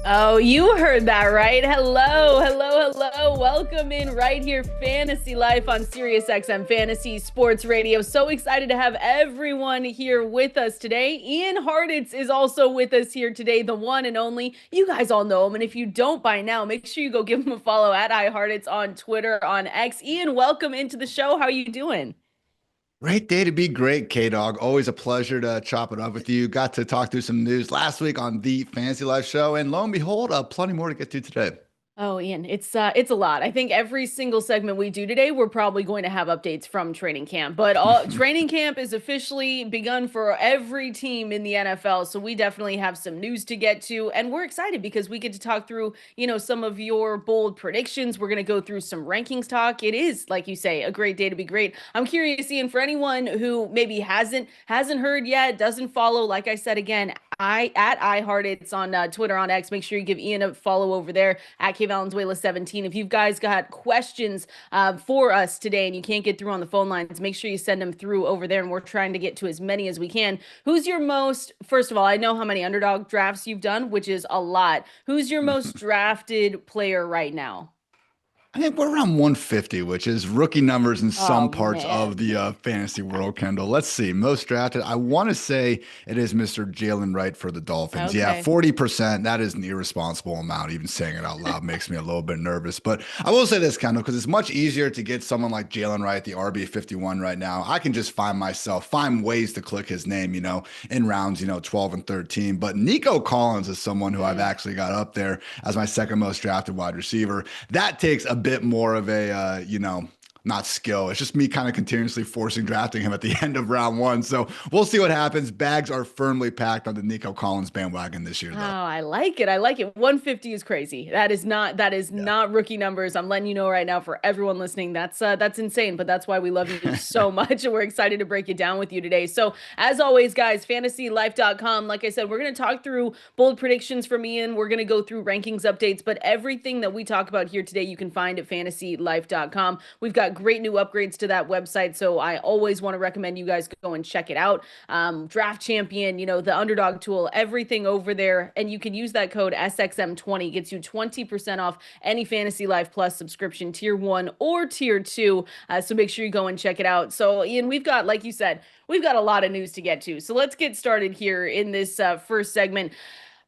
Oh, you heard that right. Hello, hello, hello. Welcome in right here, Fantasy Life on Sirius XM Fantasy Sports Radio. So excited to have everyone here with us today. Ian Hartitz is also with us here today, the one and only. You guys all know him, and if you don't by now, make sure you go give him a follow at iHartitz on Twitter, on X. Ian, welcome into the show. How are you doing? Great day to be great, K-Dog. Always a pleasure to chop it up with you. Got to talk through some news last week on the Fantasy Life show, and lo and behold, plenty more to get to today. Oh, Ian, it's a lot. I think every single segment we do today, we're probably going to have updates from training camp. But all training camp is officially begun for every team in the NFL. So we definitely have some news to get to, and we're excited because we get to talk through, some of your bold predictions. We're going to go through some rankings talk. It is, like you say, a great day to be great. I'm curious, Ian, for anyone who maybe hasn't heard yet, doesn't follow, like I said again, I at iHeart, it's on Twitter, on X. Make sure you give Ian a follow over there at Valenzuela 17. If you guys got questions for us today and you can't get through on the phone lines, make sure you send them through over there, and we're trying to get to as many as we can. Who's your most, first of all, I know how many underdog drafts you've done, which is a lot. Who's your most drafted player right now? I think we're around 150, which is rookie numbers in Oh, some parts man. of the fantasy world, Kendall. Let's see. Most drafted. I want to say it is Mr. Jalen Wright for the Dolphins. Yeah, Okay. 40%. That is an irresponsible amount. Even saying it out loud makes me a little bit nervous. But I will say this, Kendall, because it's much easier to get someone like Jalen Wright, the RB 51 right now. I can just find ways to click his name, in rounds, 12 and 13. But Nico Collins is someone who I've actually got up there as my second most drafted wide receiver. That takes a bit more of a not skill. It's just me kind of continuously forcing drafting him at the end of round one. So we'll see what happens. Bags are firmly packed on the Nico Collins bandwagon this year, Oh, though. I like it. I like it. 150 is crazy. That is Yeah. not rookie numbers. I'm letting you know right now for everyone listening. That's insane, but that's why we love you so much and we're excited to break it down with you today. So, as always, guys, fantasylife.com. Like I said, we're going to talk through bold predictions from Ian. We're going to go through rankings updates, but everything that we talk about here today you can find at fantasylife.com. We've got great new upgrades to that website, so I always want to recommend you guys go and check it out. Draft Champion, the underdog tool, everything over there. And you can use that code SXM20, gets you 20% off any Fantasy Life Plus subscription, tier one or tier two. So make sure you go and check it out. So, Ian, we've got, like you said, we've got a lot of news to get to. So let's get started here in this first segment.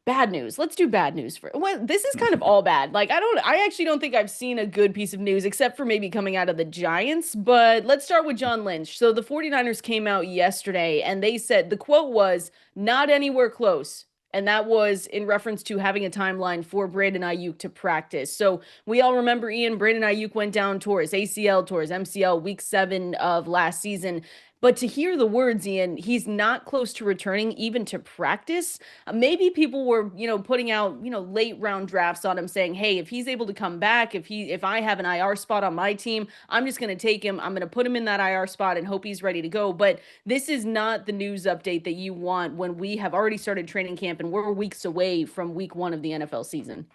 Bad news. Let's do bad news for. Well, this is kind of all bad. Like I actually don't think I've seen a good piece of news except for maybe coming out of the Giants, but let's start with John Lynch. So the 49ers came out yesterday and they said the quote was not anywhere close. And that was in reference to having a timeline for Brandon Aiyuk to practice. So we all remember, Ian, Brandon Aiyuk went down towards ACL, towards MCL week 7 of last season. But to hear the words, Ian, he's not close to returning even to practice. Maybe people were, putting out, late round drafts on him saying, hey, if he's able to come back, if I have an IR spot on my team, I'm just going to take him. I'm going to put him in that IR spot and hope he's ready to go. But this is not the news update that you want when we have already started training camp and we're weeks away from week 1 of the NFL season.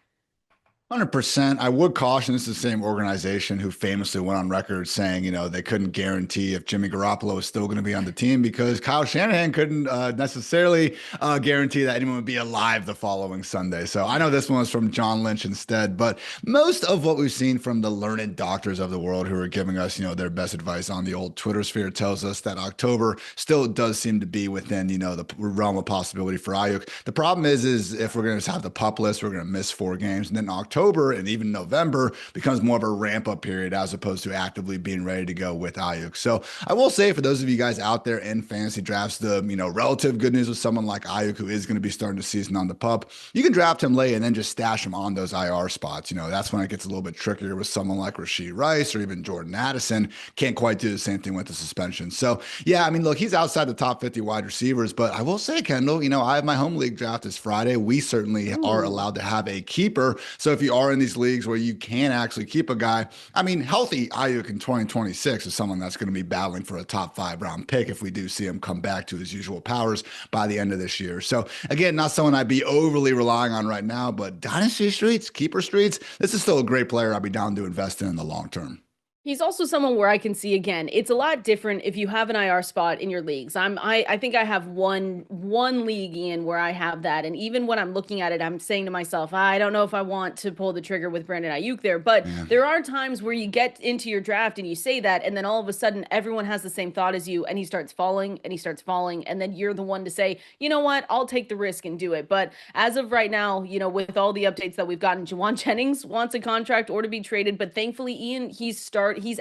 100%. I would caution this is the same organization who famously went on record saying, they couldn't guarantee if Jimmy Garoppolo was still going to be on the team because Kyle Shanahan couldn't necessarily guarantee that anyone would be alive the following Sunday. So I know this one was from John Lynch instead, but most of what we've seen from the learned doctors of the world who are giving us, their best advice on the old Twitter sphere tells us that October still does seem to be within, the realm of possibility for Aiyuk. The problem is if we're going to have the pup list, we're going to miss 4 games, and then October and even November becomes more of a ramp up period as opposed to actively being ready to go with Aiyuk. So I will say for those of you guys out there in fantasy drafts, the relative good news with someone like Aiyuk who is going to be starting the season on the pup, you can draft him late and then just stash him on those IR spots. That's when it gets a little bit trickier with someone like Rashee Rice or even Jordan Addison. Can't quite do the same thing with the suspension. So yeah, I mean, look, he's outside the top 50 wide receivers, but I will say, Kendall, I have my home league draft this Friday. We certainly are Ooh. allowed to have a keeper. So if you are in these leagues where you can actually keep a guy, I mean, healthy Aiyuk in 2026 is someone that's going to be battling for a top 5 round pick if we do see him come back to his usual powers by the end of this year. So again, not someone I'd be overly relying on right now, but dynasty streets, keeper streets, this is still a great player I'd be down to invest in the long term. He's also someone where I can see again, it's a lot different if you have an IR spot in your leagues. I think I have one league in where I have that. And even when I'm looking at it, I'm saying to myself, I don't know if I want to pull the trigger with Brandon Aiyuk there. But Yeah. there are times where you get into your draft and you say that, and then all of a sudden everyone has the same thought as you, and he starts falling and he starts falling, and then you're the one to say, you know what, I'll take the risk and do it. But as of right now, with all the updates that we've gotten, Juwan Jennings wants a contract or to be traded, but thankfully, Ian, he's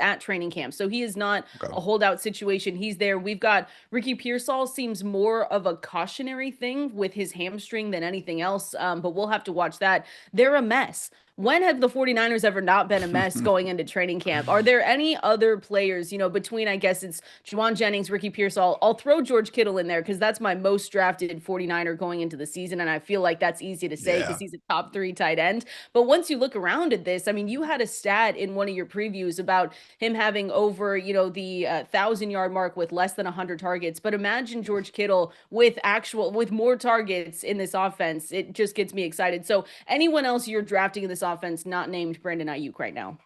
at training camp. So he is not Okay. a holdout situation. He's there. We've got Ricky Pearsall seems more of a cautionary thing with his hamstring than anything else. But we'll have to watch that. They're a mess. When have the 49ers ever not been a mess going into training camp? Are there any other players, between, I guess it's Juwan Jennings, Ricky Pearsall? I'll throw George Kittle in there because that's my most drafted 49er going into the season. And I feel like that's easy to say because Yeah. he's a top 3 tight end. But once you look around at this, I mean, you had a stat in one of your previews about him having over, the 1,000-yard mark with less than 100 targets. But imagine George Kittle with more targets in this offense. It just gets me excited. So anyone else you're drafting in this offense not named Brandon Aiyuk right now?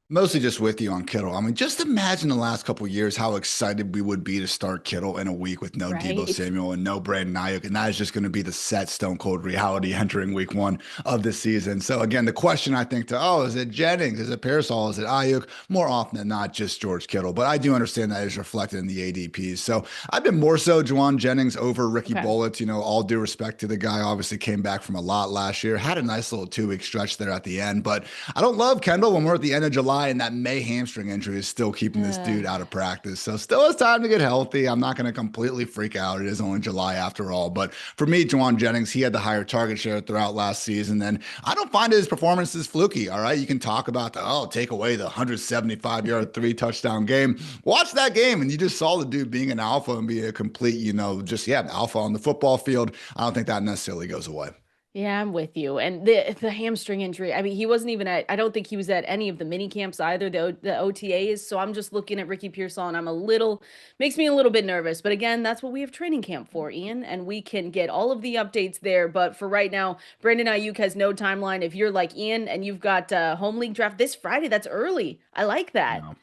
Mostly just with you on Kittle. I mean, just imagine the last couple of years how excited we would be to start Kittle in a week with no Deebo Right. Samuel and no Brandon Aiyuk, and that is just going to be the set stone cold reality entering week 1 of the season. So again, the question I think is it Jennings? Is it Pearsall? Is it Aiyuk? More often than not, just George Kittle. But I do understand that is reflected in the ADPs. So I've been more so Juwan Jennings over Ricky Okay. Bullitt. All due respect to the guy, obviously came back from a lot last year, had a nice little 2-week stretch there at the end. But I don't love Kendall when we're at the end of July and that May hamstring injury is still keeping this Uh, dude out of practice. So still has time to get healthy. I'm not going to completely freak out. It is only July after all. But for me, Juwan Jennings, he had the higher target share throughout last season. And I don't find his performances fluky. All right. You can talk about take away the 175-yard 3-touchdown game. Watch that game. And you just saw the dude being an alpha and be a complete, alpha on the football field. I don't think that necessarily goes away. Yeah, I'm with you. And the hamstring injury, I mean, he wasn't even I don't think he was at any of the mini camps either, the OTAs. So I'm just looking at Ricky Pearsall and makes me a little bit nervous. But again, that's what we have training camp for, Ian, and we can get all of the updates there. But for right now, Brandon Aiyuk has no timeline. If you're like Ian and you've got home league draft this Friday, that's early. I like You that. know.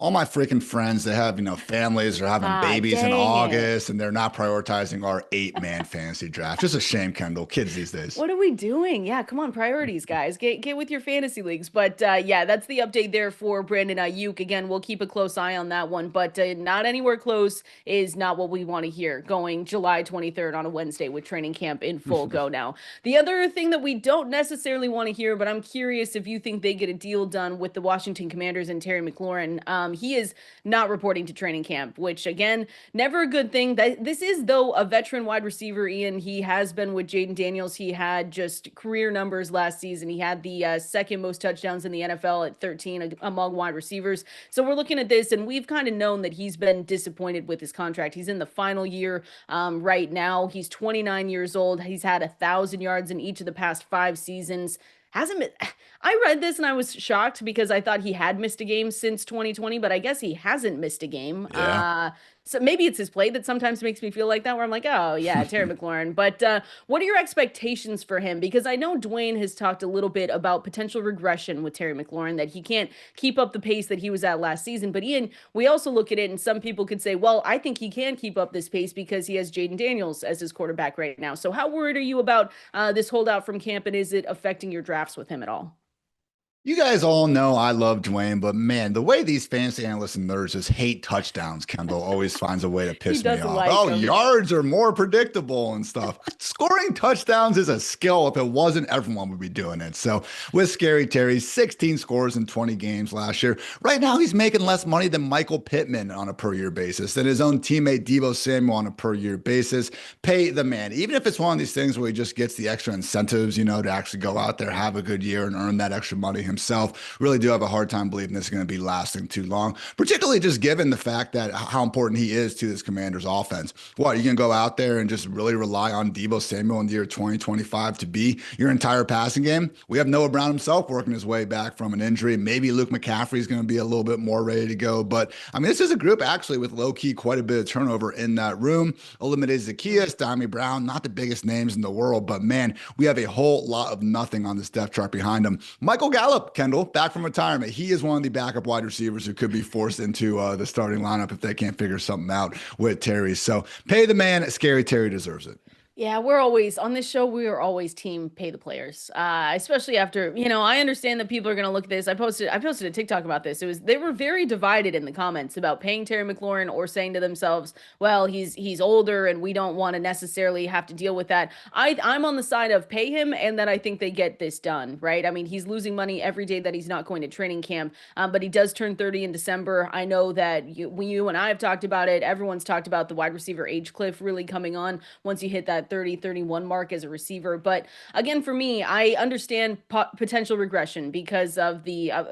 All my freaking friends, they have, families or having Ah, babies in dang it. August, and they're not prioritizing our 8-man fantasy draft. Just a shame, Kendall. Kids these days. What are we doing? Yeah, come on, priorities, guys. Get with your fantasy leagues. But yeah, that's the update there for Brandon Ayuk. Again, we'll keep a close eye on that one, but not anywhere close is not what we want to hear going July 23rd on a Wednesday with training camp in full go now. The other thing that we don't necessarily want to hear, but I'm curious if you think they get a deal done with the Washington Commanders and Terry McLaurin. He is not reporting to training camp, which again, never a good thing. That this is though a veteran wide receiver, Ian. He has been with Jaden Daniels. He had just career numbers last season. He had the second most touchdowns in the NFL at 13 among wide receivers. So we're looking at this, and we've kind of known that he's been disappointed with his contract. He's in the final year right now. He's 29 years old. He's had 1,000 yards in each of the past 5 seasons. Hasn't been, I read this and I was shocked because I thought he had missed a game since 2020, but I guess he hasn't missed a game. Yeah. So maybe it's his play that sometimes makes me feel like that, where I'm like, oh yeah, Terry McLaurin. But what are your expectations for him? Because I know Dwayne has talked a little bit about potential regression with Terry McLaurin, that he can't keep up the pace that he was at last season. But Ian, we also look at it, and some people could say, well, I think he can keep up this pace because he has Jaden Daniels as his quarterback right now. So how worried are you about this holdout from camp, and is it affecting your drafts with him at all? You guys all know I love Dwayne, but man, the way these fantasy analysts and nerds just hate touchdowns, Kendall always finds a way to He piss me doesn't off. like Oh, him. yards are more predictable and stuff. Scoring touchdowns is a skill. If it wasn't, everyone would be doing it. So with Scary Terry, 16 scores in 20 games last year. Right now, he's making less money than Michael Pittman on a per year basis, than his own teammate Deebo Samuel on a per year basis. Pay the man. Even if it's one of these things where he just gets the extra incentives, to actually go out there, have a good year, and earn that extra money himself. Really do have a hard time believing this is going to be lasting too long, particularly just given the fact that how important he is to this Commanders offense. What, you can go out there and just really rely on Deebo Samuel in the year 2025 to be your entire passing game? We have Noah Brown himself working his way back from an injury. Maybe Luke McCaffrey is going to be a little bit more ready to go. But I mean, this is a group actually with low key quite a bit of turnover in that room. Olamide Zaccheaus, Dami Brown, not the biggest names in the world, but man, we have a whole lot of nothing on this depth chart behind him. Michael Gallup oh, Kendall, back from retirement. He is one of the backup wide receivers who could be forced into the starting lineup if they can't figure something out with Terry. So pay the man. Scary Terry deserves it. Yeah, we're always on this show. We are always team pay the players, especially after I understand that people are going to look at this. I posted a TikTok about this. They were very divided in the comments about paying Terry McLaurin or saying to themselves, "Well, he's older and we don't want to necessarily have to deal with that." I'm on the side of pay him, and that I think they get this done right. I mean, he's losing money every day that he's not going to training camp, but he does turn 30 in December. I know that you and I have talked about it. Everyone's talked about the wide receiver age cliff really coming on once you hit that 30, 31 mark as a receiver. But again, for me, I understand potential regression because of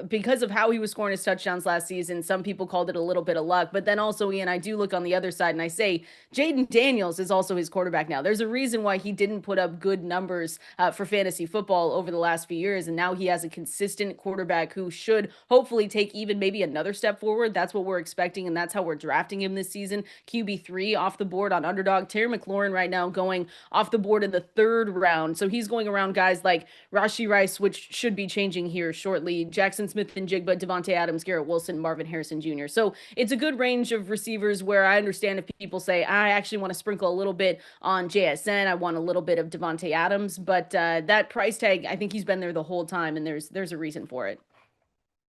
because of how he was scoring his touchdowns last season. Some people called it a little bit of luck, but then also, Ian, I do look on the other side and I say Jaden Daniels is also his quarterback now. There's a reason why he didn't put up good numbers for fantasy football over the last few years, and now he has a consistent quarterback who should hopefully take even maybe another step forward. That's what we're expecting, and that's how we're drafting him this season. QB3 off the board on Underdog. Terry McLaurin right now going off the board in the third round. So he's going around guys like Rashee Rice, which should be changing here shortly, Jackson Smith and Jigba, Devontae Adams, Garrett Wilson, Marvin Harrison Jr. So it's a good range of receivers where I understand if people say, I actually want to sprinkle a little bit on JSN, I want a little bit of Devontae Adams, but that price tag, I think he's been there the whole time, and there's a reason for it.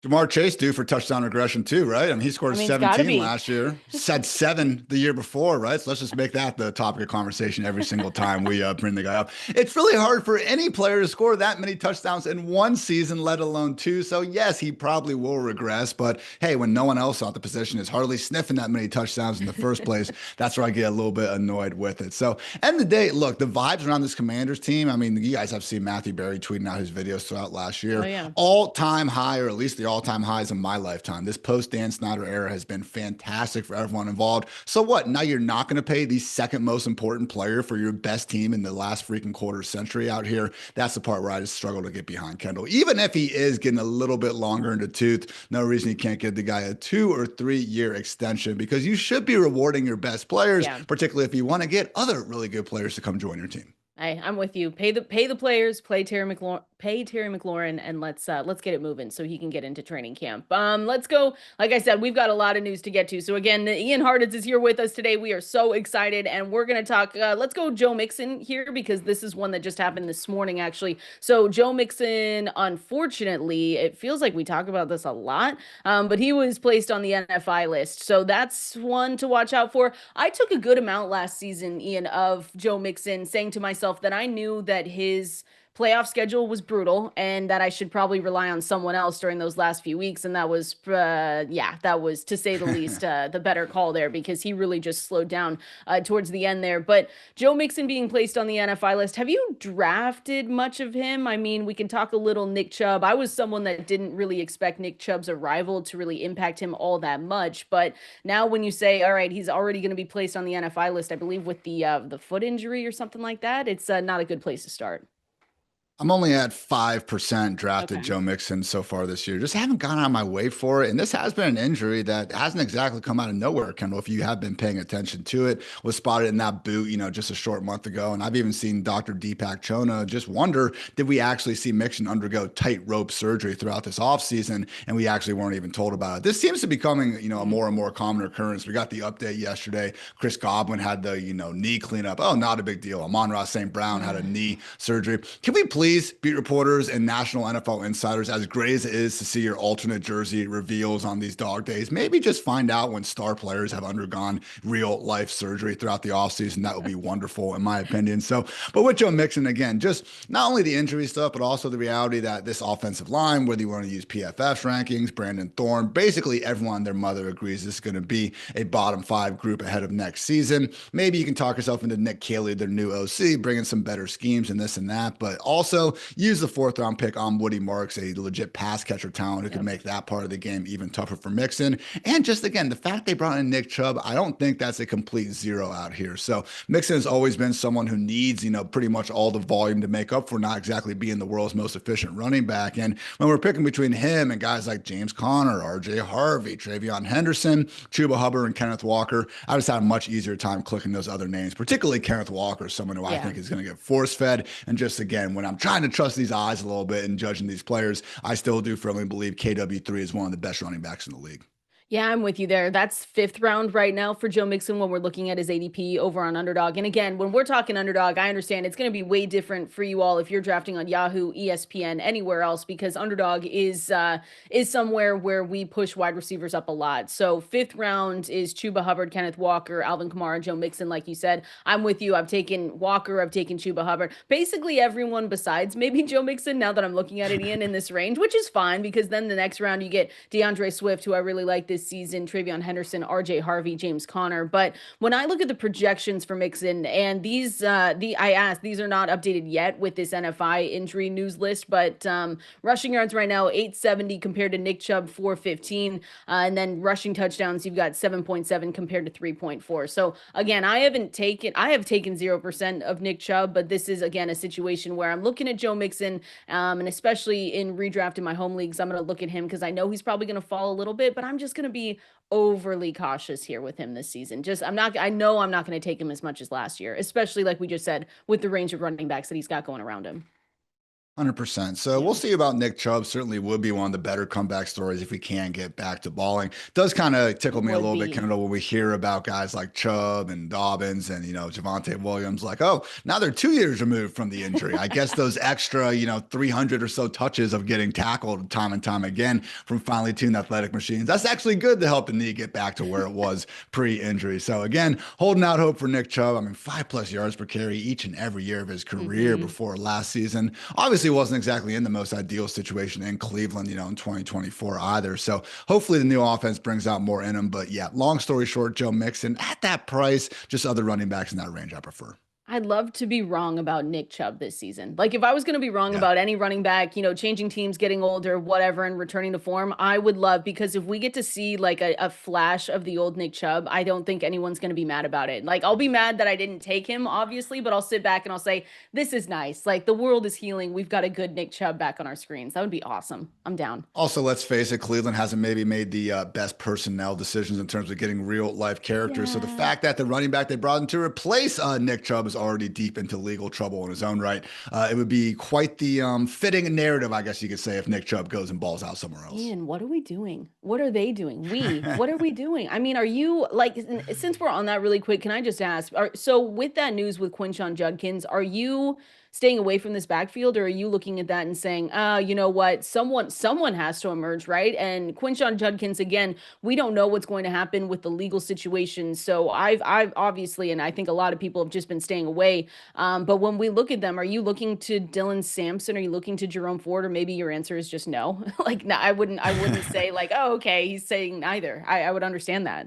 Jamar Chase due for touchdown regression too, right? I mean, he scored 17 last year, said 7 the year before, right? So let's just make that the topic of conversation every single time we bring the guy up. It's really hard for any player to score that many touchdowns in one season, let alone 2. So yes, he probably will regress, but hey, when no one else at the position is hardly sniffing that many touchdowns in the first place, that's where I get a little bit annoyed with it. So end of the day, look, the vibes around this Commanders team, I mean, you guys have seen Matthew Berry tweeting out his videos throughout last year. Oh, yeah. All-time high, or at least the all-time highs in my lifetime. This post-Dan Snyder era has been fantastic for everyone involved. So what? Now you're not going to pay the second most important player for your best team in the last freaking quarter century out here. That's the part where I just struggle to get behind Kendall. Even if he is getting a little bit longer in the tooth, no reason you can't give the guy a 2 or 3 year extension, because you should be rewarding your best players, particularly if you want to get other really good players to come join your team. I'm with you. Pay the players, pay Terry McLaurin, and let's get it moving so he can get into training camp. Let's go. Like I said, we've got a lot of news to get to. So again, Ian Hartitz is here with us today. We are so excited, and we're gonna talk. Let's go Joe Mixon here, because this is one that just happened this morning, actually. So Joe Mixon, unfortunately, it feels like we talk about this a lot, but he was placed on the NFI list. So that's one to watch out for. I took a good amount last season, Ian, of Joe Mixon, saying to myself that I knew that his playoff schedule was brutal and that I should probably rely on someone else during those last few weeks. And that was, that was, to say the least, the better call there, because he really just slowed down towards the end there. But Joe Mixon being placed on the NFI list, have you drafted much of him? I mean, we can talk a little Nick Chubb. I was someone that didn't really expect Nick Chubb's arrival to really impact him all that much. But now when you say, all right, he's already going to be placed on the NFI list, I believe with the foot injury or something like that, it's not a good place to start. I'm only at 5% drafted Joe Mixon so far this year. Just haven't gone out of my way for it. And this has been an injury that hasn't exactly come out of nowhere, Kendall. If you have been paying attention to it, was spotted in that boot, just a short month ago. And I've even seen Dr. Deepak Chona just wonder, did we actually see Mixon undergo tightrope surgery throughout this offseason? And we actually weren't even told about it. This seems to be becoming, a more and more common occurrence. We got the update yesterday. Chris Godwin had the, knee cleanup. Oh, not a big deal. Amon-Ra St. Brown had a knee surgery. Can we please, beat reporters and national NFL insiders, as great as it is to see your alternate jersey reveals on these dog days, maybe just find out when star players have undergone real life surgery throughout the offseason? That would be wonderful, in my opinion. So, but with Joe Mixon, again, just not only the injury stuff, but also the reality that this offensive line, whether you want to use PFF rankings, Brandon Thorne, basically everyone and their mother agrees this is going to be a bottom 5 group ahead of next season. Maybe you can talk yourself into Nick Caley, their new OC, bringing some better schemes and this and that, but also use the 4th round pick on Woody Marks, a legit pass catcher talent who can make that part of the game even tougher for Mixon. And just again, the fact they brought in Nick Chubb, I don't think that's a complete zero out here. So Mixon has always been someone who needs, pretty much all the volume to make up for not exactly being the world's most efficient running back. And when we're picking between him and guys like James Conner, RJ Harvey, Travion Henderson, Chuba Hubbard, and Kenneth Walker, I just had a much easier time clicking those other names, particularly Kenneth Walker, someone who I think is going to get force fed. And just again, when I'm trying to trust these eyes a little bit and judging these players, I still do firmly believe KW3 is one of the best running backs in the league. Yeah, I'm with you there. That's fifth round right now for Joe Mixon when we're looking at his ADP over on Underdog. And again, when we're talking Underdog, I understand it's going to be way different for you all if you're drafting on Yahoo, ESPN, anywhere else, because Underdog is somewhere where we push wide receivers up a lot. So fifth round is Chuba Hubbard, Kenneth Walker, Alvin Kamara, Joe Mixon, like you said. I'm with you. I've taken Walker, I've taken Chuba Hubbard, basically everyone besides maybe Joe Mixon. Now that I'm looking at it, Ian, in this range, which is fine because then the next round you get DeAndre Swift, who I really like this season, Travion Henderson, RJ Harvey, James Conner. But when I look at the projections for Mixon, and these are not updated yet with this NFI injury news list, but rushing yards right now 870 compared to Nick Chubb 415, and then rushing touchdowns you've got 7.7 compared to 3.4. So again, I have taken 0% of Nick Chubb, but this is again a situation where I'm looking at Joe Mixon, and especially in redraft in my home leagues, I'm going to look at him because I know he's probably going to fall a little bit, but I'm just going to be overly cautious here with him this season. I know I'm not going to take him as much as last year, especially like we just said, with the range of running backs that he's got going around him. 100%. So Yeah, we'll see about Nick Chubb. Certainly would be one of the better comeback stories if we can get back to balling. Does kind of tickle it me a would little bit, be. Kendall, when we hear about guys like Chubb and Dobbins and, Javonte Williams, like, oh, now they're 2 years removed from the injury. I guess those extra, 300 or so touches of getting tackled time and time again from finely tuned athletic machines. That's actually good to help the knee get back to where it was pre-injury. So again, holding out hope for Nick Chubb. I mean, 5+ yards per carry each and every year of his career Mm-hmm. before last season. Obviously wasn't exactly in the most ideal situation in Cleveland, in 2024 either. So hopefully the new offense brings out more in him. But yeah, long story short, Joe Mixon at that price, just other running backs in that range I prefer. I'd love to be wrong about Nick Chubb this season. Like if I was going to be wrong Yeah. about any running back, changing teams, getting older, whatever, and returning to form, I would love because if we get to see like a flash of the old Nick Chubb, I don't think anyone's going to be mad about it. Like I'll be mad that I didn't take him, obviously, but I'll sit back and I'll say, this is nice. Like the world is healing. We've got a good Nick Chubb back on our screens. That would be awesome. I'm down. Also, let's face it, Cleveland hasn't maybe made the best personnel decisions in terms of getting real life characters. So the Yeah. fact that the running back they brought in to replace Nick Chubb is already deep into legal trouble in his own right, it would be quite the fitting narrative, I guess you could say, if Nick Chubb goes and balls out somewhere else. Ian, what are we doing? What are they doing? What are we doing? I mean, are you like, since we're on that really quick, can I just ask, so with that news with Quinshon Judkins, are you staying away from this backfield or are you looking at that and saying, you know what, someone has to emerge, right? And Quinshon Judkins, again, we don't know what's going to happen with the legal situation. So I've obviously, and I think a lot of people have just been staying away. But when we look at them, are you looking to Dylan Sampson? Are you looking to Jerome Ford? Or maybe your answer is just no. Like, no, I wouldn't say like, oh, okay, he's saying neither. I would understand that.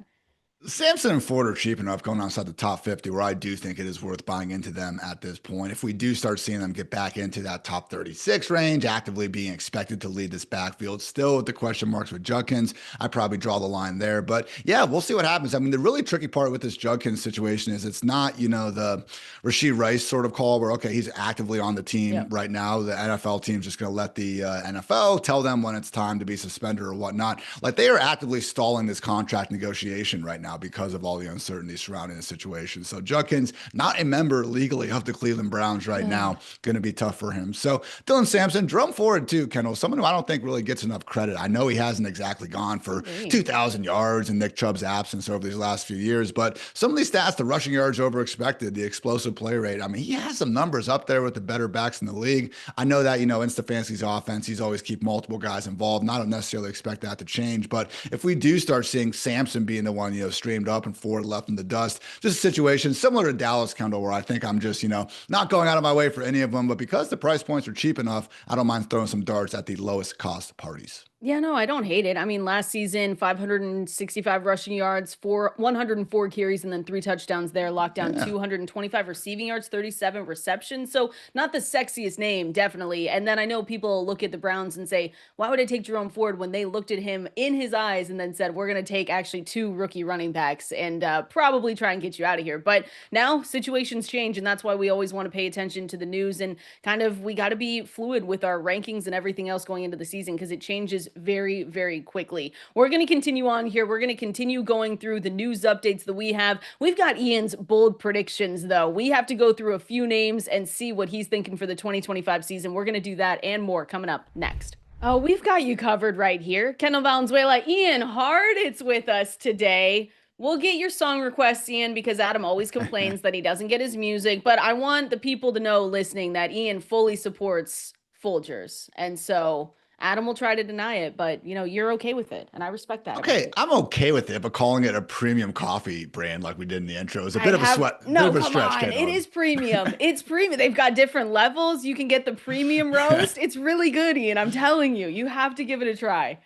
Samson and Ford are cheap enough going outside the top 50 where I do think it is worth buying into them at this point. If we do start seeing them get back into that top 36 range, actively being expected to lead this backfield, still with the question marks with Judkins, I probably draw the line there. But yeah, we'll see what happens. I mean, the really tricky part with this Judkins situation is it's not, the Rashee Rice sort of call where, okay, he's actively on the team Yeah. right now. The NFL team's just going to let the NFL tell them when it's time to be suspended or whatnot. Like they are actively stalling this contract negotiation right now because of all the uncertainty surrounding the situation. So Judkins, not a member legally of the Cleveland Browns right now, going to be tough for him. So Dylan Sampson, Jerome Ford too, Kendall, someone who I don't think really gets enough credit. I know he hasn't exactly gone for Agree. 2,000 yards in Nick Chubb's absence over these last few years, but some of these stats, the rushing yards over expected, the explosive play rate. I mean, he has some numbers up there with the better backs in the league. I know that, in Stefanski's offense, he's always keep multiple guys involved. And I don't necessarily expect that to change, but if we do start seeing Sampson being the one, streamed up and Ford left in the dust, just a situation similar to Dallas, Kendall, where I think I'm just, not going out of my way for any of them, but because the price points are cheap enough, I don't mind throwing some darts at the lowest cost parties. Yeah, no, I don't hate it. I mean, last season, 565 rushing yards, 104 carries, and then 3 touchdowns there, locked down Yeah. 225 receiving yards, 37 receptions. So not the sexiest name, definitely. And then I know people look at the Browns and say, why would I take Jerome Ford when they looked at him in his eyes and then said, we're going to take actually 2 rookie running backs and probably try and get you out of here. But now situations change, and that's why we always want to pay attention to the news and kind of we got to be fluid with our rankings and everything else going into the season because it changes news very, very quickly. We're going to continue on here. We're going to continue going through the news updates that we have. We've got Ian's bold predictions, though. We have to go through a few names and see what he's thinking for the 2025 season. We're going to do that and more coming up next. Oh, we've got you covered right here. Kendall, Valenzuela, Ian Hartitz with us today. We'll get your song requests, Ian, because Adam always complains that he doesn't get his music. But I want the people to know listening that Ian fully supports Folgers. And so Adam will try to deny it, but you're okay with it. And I respect that. Okay, I'm okay with it, but calling it a premium coffee brand like we did in the intro is a bit of a sweat. No, bit of a come stretch, on. Kendall. It is premium. It's premium. They've got different levels. You can get the premium roast. It's really good, Ian. I'm telling you, you have to give it a try.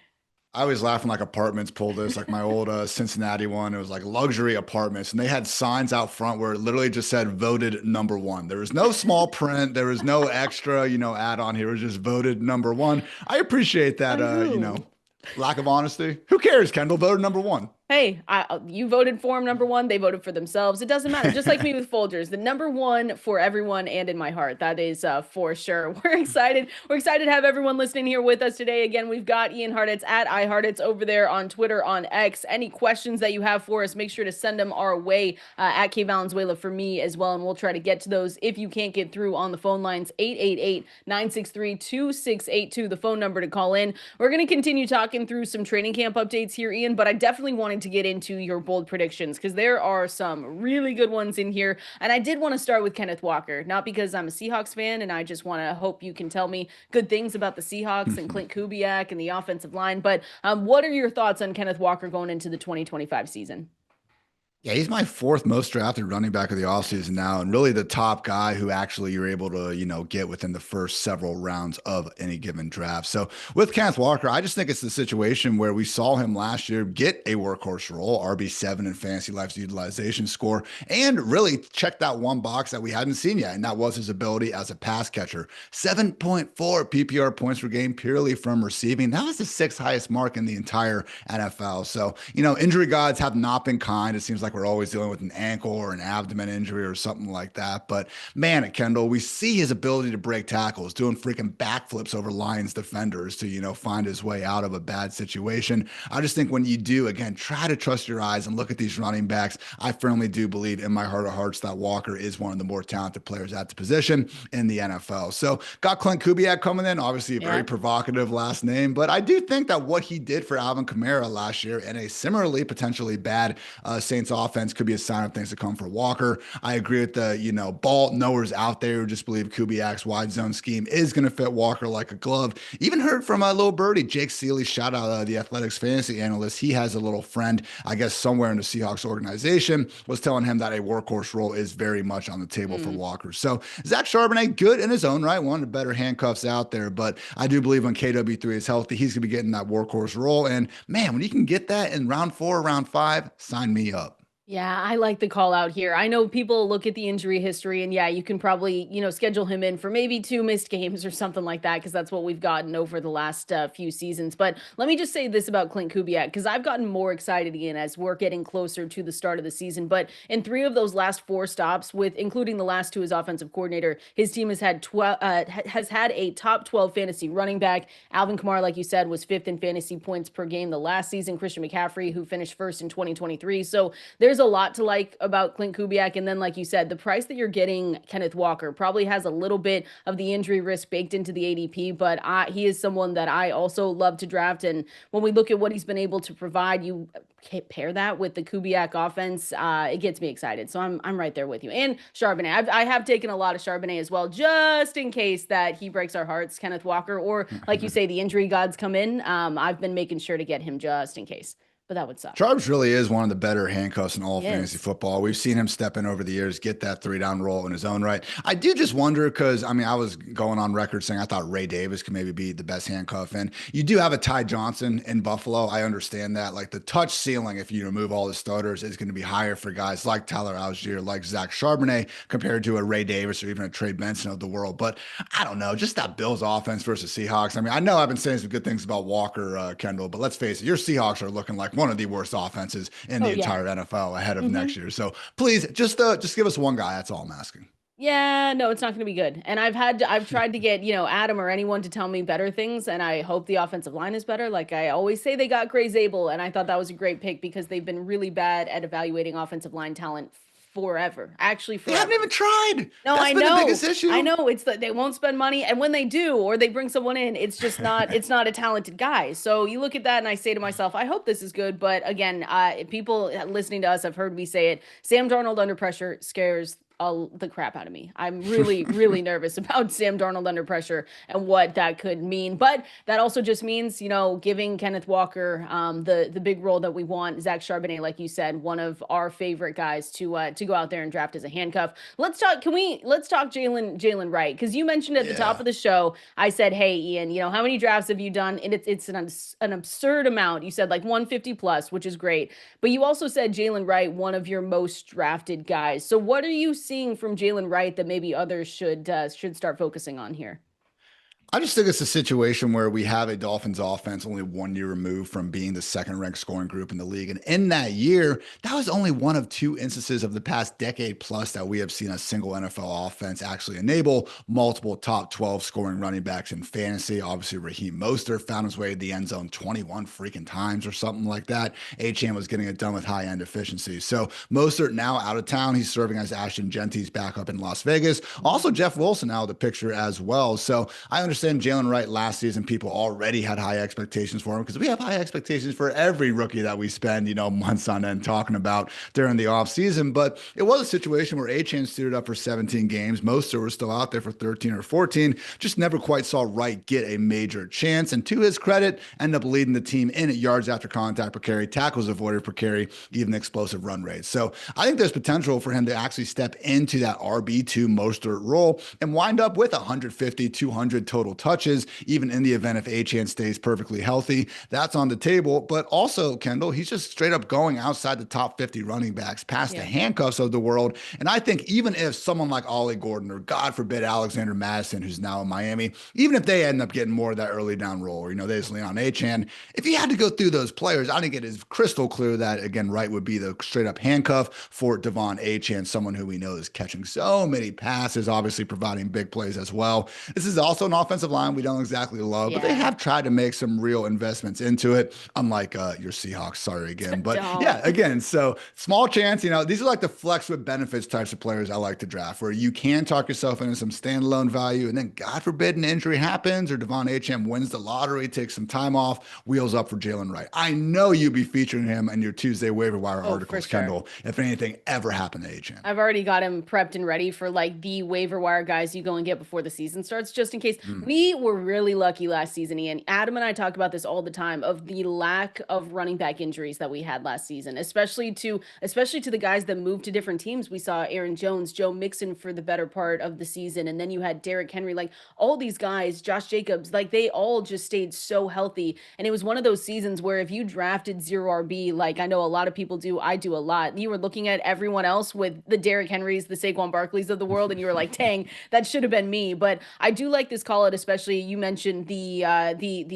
I always laugh when like apartments pull this, like my old Cincinnati one. It was like luxury apartments, and they had signs out front where it literally just said "voted number one." There was no small print, there was no extra, add on here. It was just voted number one. I appreciate that, lack of honesty. Who cares, Kendall? Voted number one. Hey, you voted for him number one. They voted for themselves. It doesn't matter. Just like me with Folgers, the number one for everyone and in my heart. That is for sure. We're excited. We're excited to have everyone listening here with us today. Again, we've got Ian Hartitz at iHartitz over there on Twitter, on X. Any questions that you have for us, make sure to send them our way at K Valenzuela for me as well. And we'll try to get to those. If you can't get through on the phone lines, 888-963-2682, the phone number to call in. We're going to continue talking through some training camp updates here, Ian, but I definitely wanted to get into your bold predictions because there are some really good ones in here. And I did want to start with Kenneth Walker, not because I'm a Seahawks fan and I just want to hope you can tell me good things about the Seahawks and Clint Kubiak and the offensive line. But what are your thoughts on Kenneth Walker going into the 2025 season? Yeah, he's my fourth most drafted running back of the offseason now, and really the top guy who actually you're able to, get within the first several rounds of any given draft. So with Kenneth Walker, I just think it's the situation where we saw him last year get a workhorse role, RB7 in Fantasy Life's utilization score, and really check that one box that we hadn't seen yet, and that was his ability as a pass catcher. 7.4 PPR points per game purely from receiving. That was the sixth highest mark in the entire NFL. So, injury gods have not been kind. It seems like we're always dealing with an ankle or an abdomen injury or something like that. But man, at Kendall, we see his ability to break tackles, doing freaking backflips over Lions defenders to, find his way out of a bad situation. I just think when you do, again, try to trust your eyes and look at these running backs. I firmly do believe in my heart of hearts that Walker is one of the more talented players at the position in the NFL. So got Clint Kubiak coming in, obviously a very provocative last name, but I do think that what he did for Alvin Kamara last year in a similarly potentially bad Saints offense could be a sign of things to come for Walker. I agree with the, ball knowers out there who just believe Kubiak's wide zone scheme is going to fit Walker like a glove. Even heard from a little birdie, Jake Seeley, shout out the Athletics fantasy analyst. He has a little friend, I guess, somewhere in the Seahawks organization, was telling him that a workhorse role is very much on the table for Walker. So Zach Charbonnet, good in his own right, one of the better handcuffs out there, but I do believe when KW3 is healthy, he's going to be getting that workhorse role. And man, when you can get that in round 4, round 5, sign me up. Yeah, I like the call out here. I know people look at the injury history and you can probably, schedule him in for maybe 2 missed games or something like that because that's what we've gotten over the last few seasons. But let me just say this about Clint Kubiak because I've gotten more excited again as we're getting closer to the start of the season. But in 3 of those last 4 stops, with including the last 2 as offensive coordinator, his team has had a top 12 fantasy running back. Alvin Kamara, like you said, was 5th in fantasy points per game the last season. Christian McCaffrey, who finished 1st in 2023. So there's a lot to like about Clint Kubiak. And then, like you said, the price that you're getting Kenneth Walker probably has a little bit of the injury risk baked into the ADP, but he is someone that I also love to draft. And when we look at what he's been able to provide, you pair that with the Kubiak offense, it gets me excited. So I'm right there with you. And Charbonnet, I have taken a lot of Charbonnet as well, just in case that he breaks our hearts, Kenneth Walker, or like you say, the injury gods come in. I've been making sure to get him just in case. But that would suck. Charbs really is one of the better handcuffs in all of fantasy football. We've seen him step in over the years, get that 3-down role in his own right. I do just wonder because, I was going on record saying I thought Ray Davis could maybe be the best handcuff. And you do have a Ty Johnson in Buffalo. I understand that. Like the touch ceiling, if you remove all the starters, is going to be higher for guys like Tyler Algier, like Zach Charbonnet, compared to a Ray Davis or even a Trey Benson of the world. But I don't know, just that Bills offense versus Seahawks. I know I've been saying some good things about Walker, Kendall, but let's face it, your Seahawks are looking like one of the worst offenses in the entire NFL ahead of next year. So please just give us one guy. That's all I'm asking. Yeah, no, it's not going to be good. And I've tried to get, Adam or anyone to tell me better things, and I hope the offensive line is better. Like I always say, they got Gray Zabel, and I thought that was a great pick because they've been really bad at evaluating offensive line talent forever. Actually, They haven't forever. even tried. No, That's I been the biggest know. I issue. know it's that they won't spend money, and when they do, or they bring someone in, it's not a talented guy. So you look at that, and I say to myself, I hope this is good. But again, people listening to us have heard me say it. Sam Darnold under pressure scares the crap out of me. I'm really, really nervous about Sam Darnold under pressure and what that could mean. But that also just means, giving Kenneth Walker the big role that we want. Zach Charbonnet, like you said, one of our favorite guys to go out there and draft as a handcuff. Let's talk. Let's talk Jalen Wright, because you mentioned at the top Yeah. of the show. I said, hey Ian, how many drafts have you done? And it's an absurd amount. You said like 150 plus, which is great. But you also said Jalen Wright, one of your most drafted guys. So what are you seeing from Jalen Wright that maybe others should start focusing on here? I just think it's a situation where we have a Dolphins offense only 1 year removed from being the second ranked scoring group in the league. And in that year, that was only one of two instances of the past decade plus that we have seen a single NFL offense actually enable multiple top 12 scoring running backs in fantasy. Obviously, Raheem Mostert found his way to the end zone 21 freaking times or something like that. Achane was getting it done with high end efficiency. So Mostert now out of town. He's serving as Ashton Genty's backup in Las Vegas. Also, Jeff Wilson out of the picture as well. So I understand Jalen Wright last season, people already had high expectations for him because we have high expectations for every rookie that we spend, months on end talking about during the offseason. But it was a situation where Achane suited up for 17 games. Mostert was still out there for 13 or 14. Just never quite saw Wright get a major chance. And to his credit, ended up leading the team in at yards after contact per carry, tackles avoided per carry, even explosive run rates. So I think there's potential for him to actually step into that RB2 Mostert role and wind up with 150, 200 total touches, even in the event if Achane stays perfectly healthy. That's on the table. But also, Kendall, he's just straight up going outside the top 50 running backs, past the Yeah. handcuffs of the world. And I think even if someone like Ollie Gordon or, God forbid, Alexander Madison, who's now in Miami, even if they end up getting more of that early down role, or, they just lean on Achane, if you had to go through those players, I think it is crystal clear that, again, Wright would be the straight up handcuff for Devon Achane, someone who we know is catching so many passes, obviously providing big plays as well. This is also an offensive line we don't exactly love, but they Yeah. have tried to make some real investments into it, unlike your Seahawks. Sorry again. But Don't. yeah, again, so small chance, these are like the flex with benefits types of players I like to draft, where you can talk yourself into some standalone value, and then God forbid an injury happens or Devon Achane wins the lottery, takes some time off, wheels up for Jalen Wright. I know you'd be featuring him in your Tuesday waiver wire Oh, for articles, sure. Kendall, if anything ever happened to Achane. I've already got him prepped and ready for like the waiver wire guys you go and get before the season starts, just in case. Mm. We were really lucky last season, Ian. Adam and I talk about this all the time of the lack of running back injuries that we had last season, especially to the guys that moved to different teams. We saw Aaron Jones, Joe Mixon for the better part of the season, and then you had Derrick Henry, like all these guys, Josh Jacobs, like they all just stayed so healthy. And it was one of those seasons where if you drafted zero RB, like I know a lot of people do, I do a lot. You were looking at everyone else with the Derrick Henrys, the Saquon Barkleys of the world, and you were like, dang, that should have been me. But I do like this call out, especially you mentioned the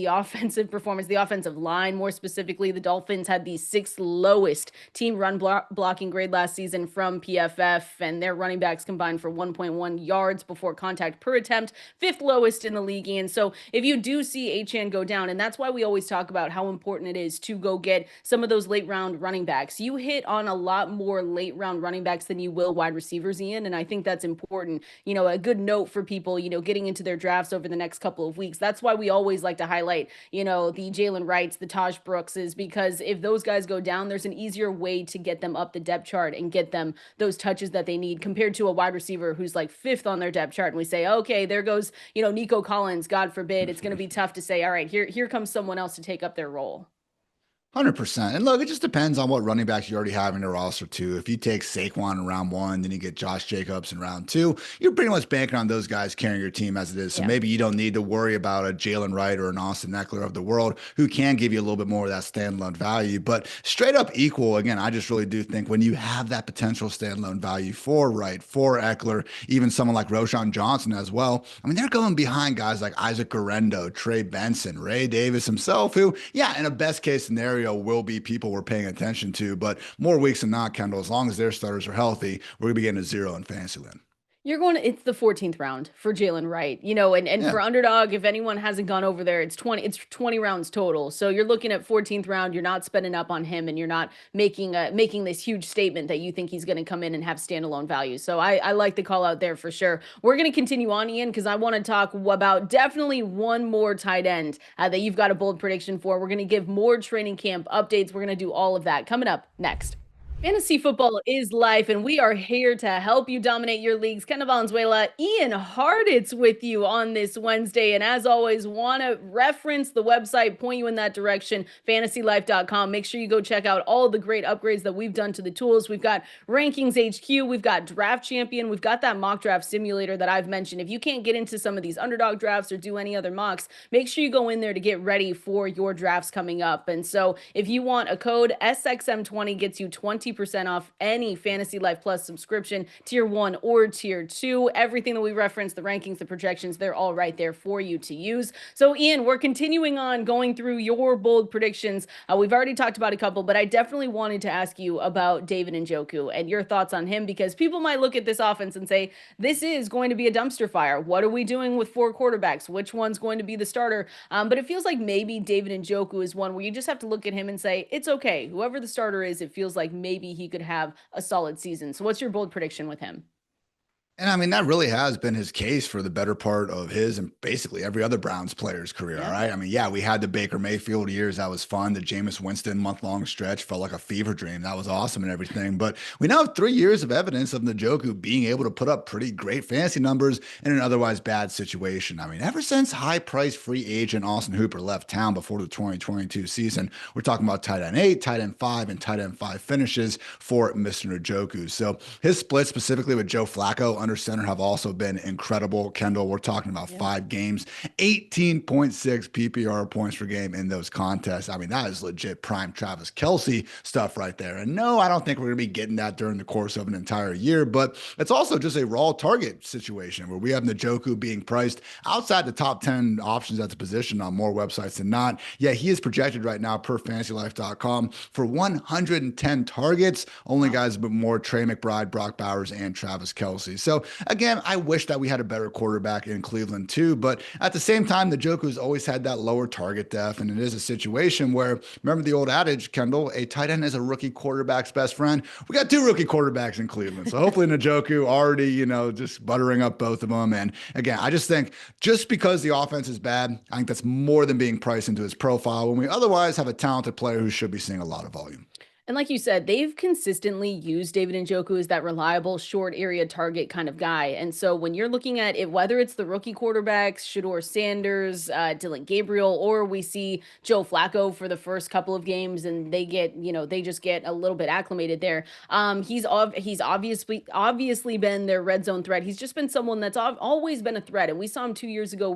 offensive performance, the offensive line more specifically. The Dolphins had the sixth lowest team run blocking grade last season from PFF, and their running backs combined for 1.1 yards before contact per attempt, fifth lowest in the league. And so if you do see Achane go down, and that's why we always talk about how important it is to go get some of those late round running backs. You hit on a lot more late round running backs than you will wide receivers, Ian, and I think that's important. A good note for people, getting into their drafts over the next couple of weeks. That's why we always like to highlight, the Jalen Wrights, the Taj Brookses, because if those guys go down, there's an easier way to get them up the depth chart and get them those touches that they need compared to a wide receiver who's like fifth on their depth chart. And we say, okay, there goes, Nico Collins, God forbid. It's going to be tough to say, all right, here comes someone else to take up their role. 100%. And look, it just depends on what running backs you already have in your roster, too. If you take Saquon in round one, then you get Josh Jacobs in round two, you're pretty much banking on those guys carrying your team as it is. So Yeah. maybe you don't need to worry about a Jalen Wright or an Austin Eckler of the world who can give you a little bit more of that standalone value. But straight up equal, again, I just really do think when you have that potential standalone value for Wright, for Eckler, even someone like Roshan Johnson as well, I mean, they're going behind guys like Isaac Garendo, Trey Benson, Ray Davis himself, who, yeah, in a best case scenario, will be people we're paying attention to. But more weeks than not, Kendall, as long as their starters are healthy, we're going to be getting a zero in fantasy land. It's the 14th round for Jalen Wright, and Yeah. for underdog, if anyone hasn't gone over there, it's 20 rounds total. So you're looking at 14th round, you're not spending up on him and you're not making this huge statement that you think he's going to come in and have standalone value. So I like the call out there for sure. We're going to continue on, Ian, because I want to talk about definitely one more tight end that you've got a bold prediction for. We're going to give more training camp updates. We're going to do all of that coming up next. Fantasy football is life, and we are here to help you dominate your leagues. Kendall Valenzuela, Ian Hartitz with you on this Wednesday. And as always, want to reference the website, point you in that direction, fantasylife.com. Make sure you go check out all the great upgrades that we've done to the tools. We've got Rankings HQ, we've got Draft Champion, we've got that mock draft simulator that I've mentioned. If you can't get into some of these underdog drafts or do any other mocks, make sure you go in there to get ready for your drafts coming up. And so if you want a code, SXM20 gets you 20% off any Fantasy Life Plus subscription, tier 1 or tier 2. Everything that we reference, the rankings, the projections, they're all right there for you to use. So Ian, we're continuing on going through your bold predictions. We've already talked about a couple, but I definitely wanted to ask you about David Njoku and your thoughts on him, because people might look at this offense and say, this is going to be a dumpster fire. What are we doing with 4 quarterbacks? Which one's going to be the starter? But it feels like maybe David Njoku is one where you just have to look at him and say, it's okay. Whoever the starter is, it feels like maybe he could have a solid season. So what's your bold prediction with him? And I mean, that really has been his case for the better part of his and basically every other Browns player's career. Yeah. All right. I mean, yeah, we had the Baker Mayfield years. That was fun. The Jameis Winston month-long stretch felt like a fever dream. That was awesome and everything. But we now have 3 years of evidence of Njoku being able to put up pretty great fantasy numbers in an otherwise bad situation. I mean, ever since high-priced free agent Austin Hooper left town before the 2022 season, we're talking about tight end 8, tight end 5, and tight end 5 finishes for Mr. Njoku. So his split specifically with Joe Flacco under center have also been incredible. Kendall, we're talking about 5 games, 18.6 PPR points per game in those contests. I mean, that is legit prime Travis Kelce stuff right there. And no, I don't think we're going to be getting that during the course of an entire year, but it's also just a raw target situation where we have Njoku being priced outside the top 10 options at the position on more websites than not. Yeah, he is projected right now per fantasylife.com for 110 targets. Only guys but more Trey McBride, Brock Bowers, and Travis Kelce. So again, I wish that we had a better quarterback in Cleveland too, but at the same time, Njoku's always had that lower target depth, and it is a situation where, remember the old adage, Kendall, a tight end is a rookie quarterback's best friend. We got 2 rookie quarterbacks in Cleveland, so hopefully Njoku already, just buttering up both of them. And again, I just think just because the offense is bad, I think that's more than being priced into his profile when we otherwise have a talented player who should be seeing a lot of volume. And like you said, they've consistently used David Njoku as that reliable short area target kind of guy. And so when you're looking at it, whether it's the rookie quarterbacks, Shador Sanders, Dylan Gabriel, or we see Joe Flacco for the first couple of games and they just get a little bit acclimated there. He's obviously been their red zone threat. He's just been someone that's always been a threat. And we saw him 2 years ago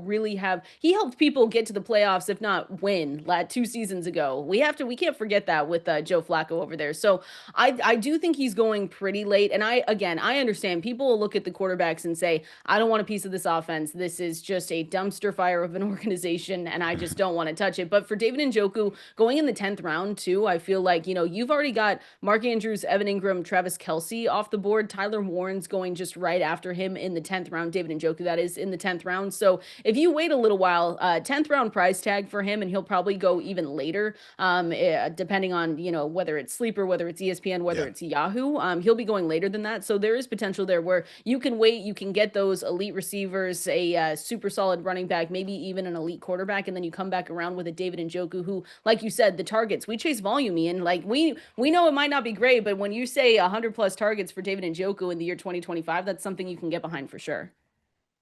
he helped people get to the playoffs, if not win, 2 seasons ago. We can't forget that with Joe Flacco over there. So I do think he's going pretty late. And I understand people will look at the quarterbacks and say, I don't want a piece of this offense. This is just a dumpster fire of an organization and I just don't want to touch it. But for David Njoku going in the 10th round too, I feel like, you've already got Mark Andrews, Evan Ingram, Travis Kelce off the board. Tyler Warren's going just right after him in the 10th round. David Njoku, that is, in the 10th round. So if you wait a little while, 10th round price tag for him, and he'll probably go even later, depending on, whether it's Sleeper, whether it's ESPN, whether it's Yahoo. He'll be going later than that. So there is potential there where you can wait, you can get those elite receivers, a super solid running back, maybe even an elite quarterback, and then you come back around with a David Njoku who, like you said, the targets, we chase volume, Ian. Like we know it might not be great, but when you say 100 plus targets for David Njoku in the year 2025, that's something you can get behind for sure.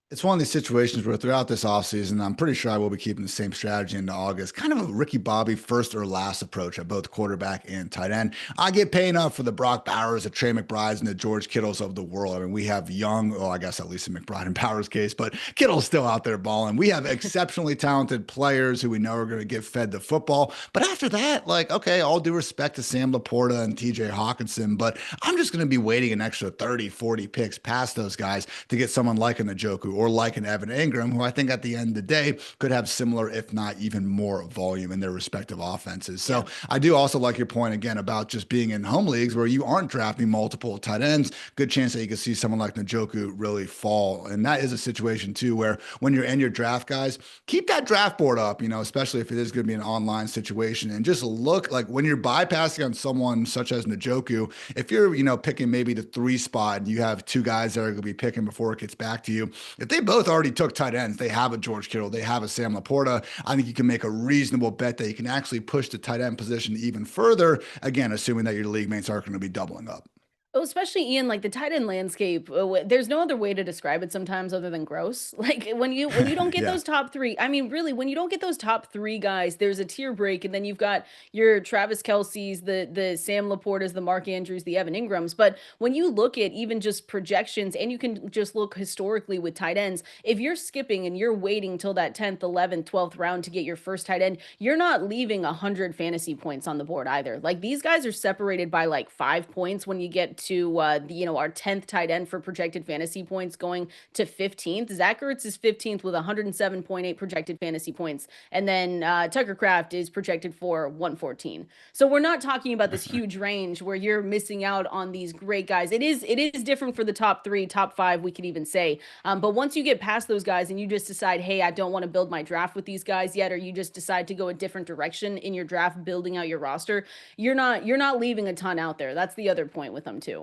It's one of these situations where throughout this offseason, I'm pretty sure I will be keeping the same strategy into August, kind of a Ricky Bobby first or last approach at both quarterback and tight end. I get paying up for the Brock Bowers, the Trey McBrides, and the George Kittles of the world. I mean, we have I guess at least in McBride and Bowers' case, but Kittle's still out there balling. We have exceptionally talented players who we know are going to get fed the football. But after that, okay, all due respect to Sam Laporta and TJ Hawkinson, but I'm just going to be waiting an extra 30, 40 picks past those guys to get someone like a Njoku or like an Evan Ingram, who I think at the end of the day could have similar, if not even more volume in their respective offenses. So Yeah. I do also like your point again about just being in home leagues where you aren't drafting multiple tight ends. Good chance that you can see someone like Njoku really fall. And that is a situation too where when you're in your draft, guys, keep that draft board up, especially if it is going to be an online situation, and just look like when you're bypassing on someone such as Njoku, if you're, picking maybe the 3 spot and you have 2 guys that are going to be picking before it gets back to you, if they both already took tight ends, they have a George Kittle, they have a Sam Laporta, I think you can make a reasonable bet that you can actually push the tight end position even further, again, assuming that your league mates aren't going to be doubling up. Oh, especially Ian, like the tight end landscape, there's no other way to describe it sometimes other than gross. Like when you don't get Yeah. those top three, I mean, really, when you don't get those top three guys, there's a tier break, and then you've got your Travis Kelce's, the Sam Laportas, the Mark Andrews, the Evan Ingrams. But when you look at even just projections, and you can just look historically with tight ends, if you're skipping and you're waiting till that 10th, 11th, 12th round to get your first tight end, you're not leaving 100 fantasy points on the board either. Like these guys are separated by like 5 points when you get to our 10th tight end for projected fantasy points going to 15th. Zach Ertz is 15th with 107.8 projected fantasy points, and then Tucker Kraft is projected for 114. So we're not talking about this huge range where you're missing out on these great guys. It is different for the top 3, top 5, we could even say. But once you get past those guys and you just decide, hey, I don't want to build my draft with these guys yet, or you just decide to go a different direction in your draft, building out your roster, you're not leaving a ton out there. That's the other point with them too.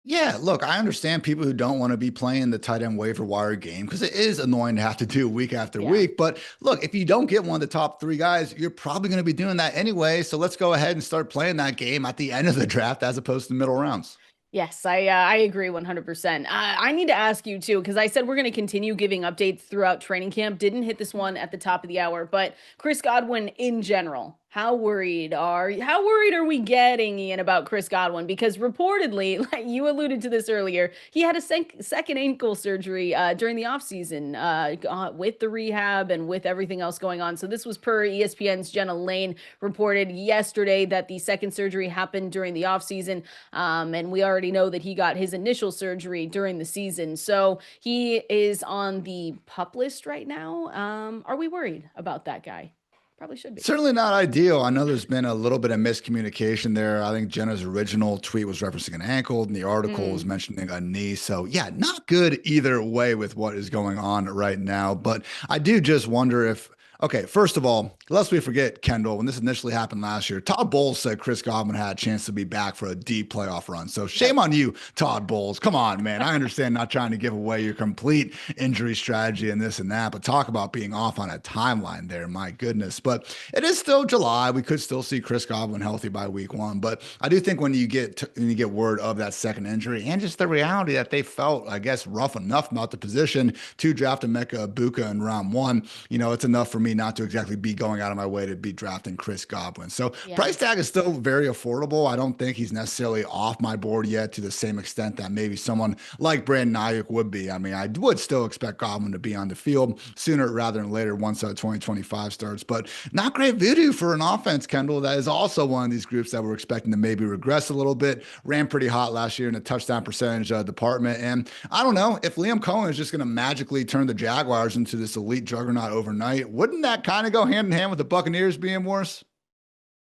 Yeah, look, I understand people who don't want to be playing the tight end waiver wire game because it is annoying to have to do week after Yeah. week. But look, if you don't get one of the top 3 guys, you're probably going to be doing that anyway. So let's go ahead and start playing that game at the end of the draft as opposed to the middle rounds. Yes, I agree 100%. I need to ask you too, because I said we're going to continue giving updates throughout training camp. Didn't hit this one at the top of the hour, but Chris Godwin in general, how worried are we getting, Ian, about Chris Godwin? Because reportedly, like you alluded to this earlier, he had a second ankle surgery during the offseason with the rehab and with everything else going on. So this was per ESPN's Jenna Lane reported yesterday that the second surgery happened during the offseason. And we already know that he got his initial surgery during the season. So he is on the pup list right now. Are we worried about that guy? Probably should be. Certainly not ideal. I know there's been a little bit of miscommunication there. I think Jenna's original tweet was referencing an ankle, and the article was Mm. mentioning a knee. So, yeah, not good either way with what is going on right now. But I do just wonder if, okay, first of all, lest we forget, Kendall, when this initially happened last year, Todd Bowles said Chris Godwin had a chance to be back for a deep playoff run. So shame Yep. on you, Todd Bowles. Come on, man. I understand not trying to give away your complete injury strategy and this and that, but talk about being off on a timeline there. My goodness. But it is still July. We could still see Chris Godwin healthy by week 1. But I do think when you get word of that second injury and just the reality that they felt, I guess, rough enough about the position to draft Emeka Ibuka in round 1, it's enough for me not to exactly be going out of my way to be drafting Chris Godwin. So Yeah. price tag is still very affordable. I don't think he's necessarily off my board yet to the same extent that maybe someone like Brandon Aiyuk would be. I mean, I would still expect Godwin to be on the field sooner rather than later once 2025 starts, but not great voodoo for an offense, Kendall. That is also one of these groups that we're expecting to maybe regress a little bit. Ran pretty hot last year in the touchdown percentage department. And I don't know if Liam Cohen is just going to magically turn the Jaguars into this elite juggernaut overnight. Wouldn't that kind of go hand in hand with the Buccaneers being worse?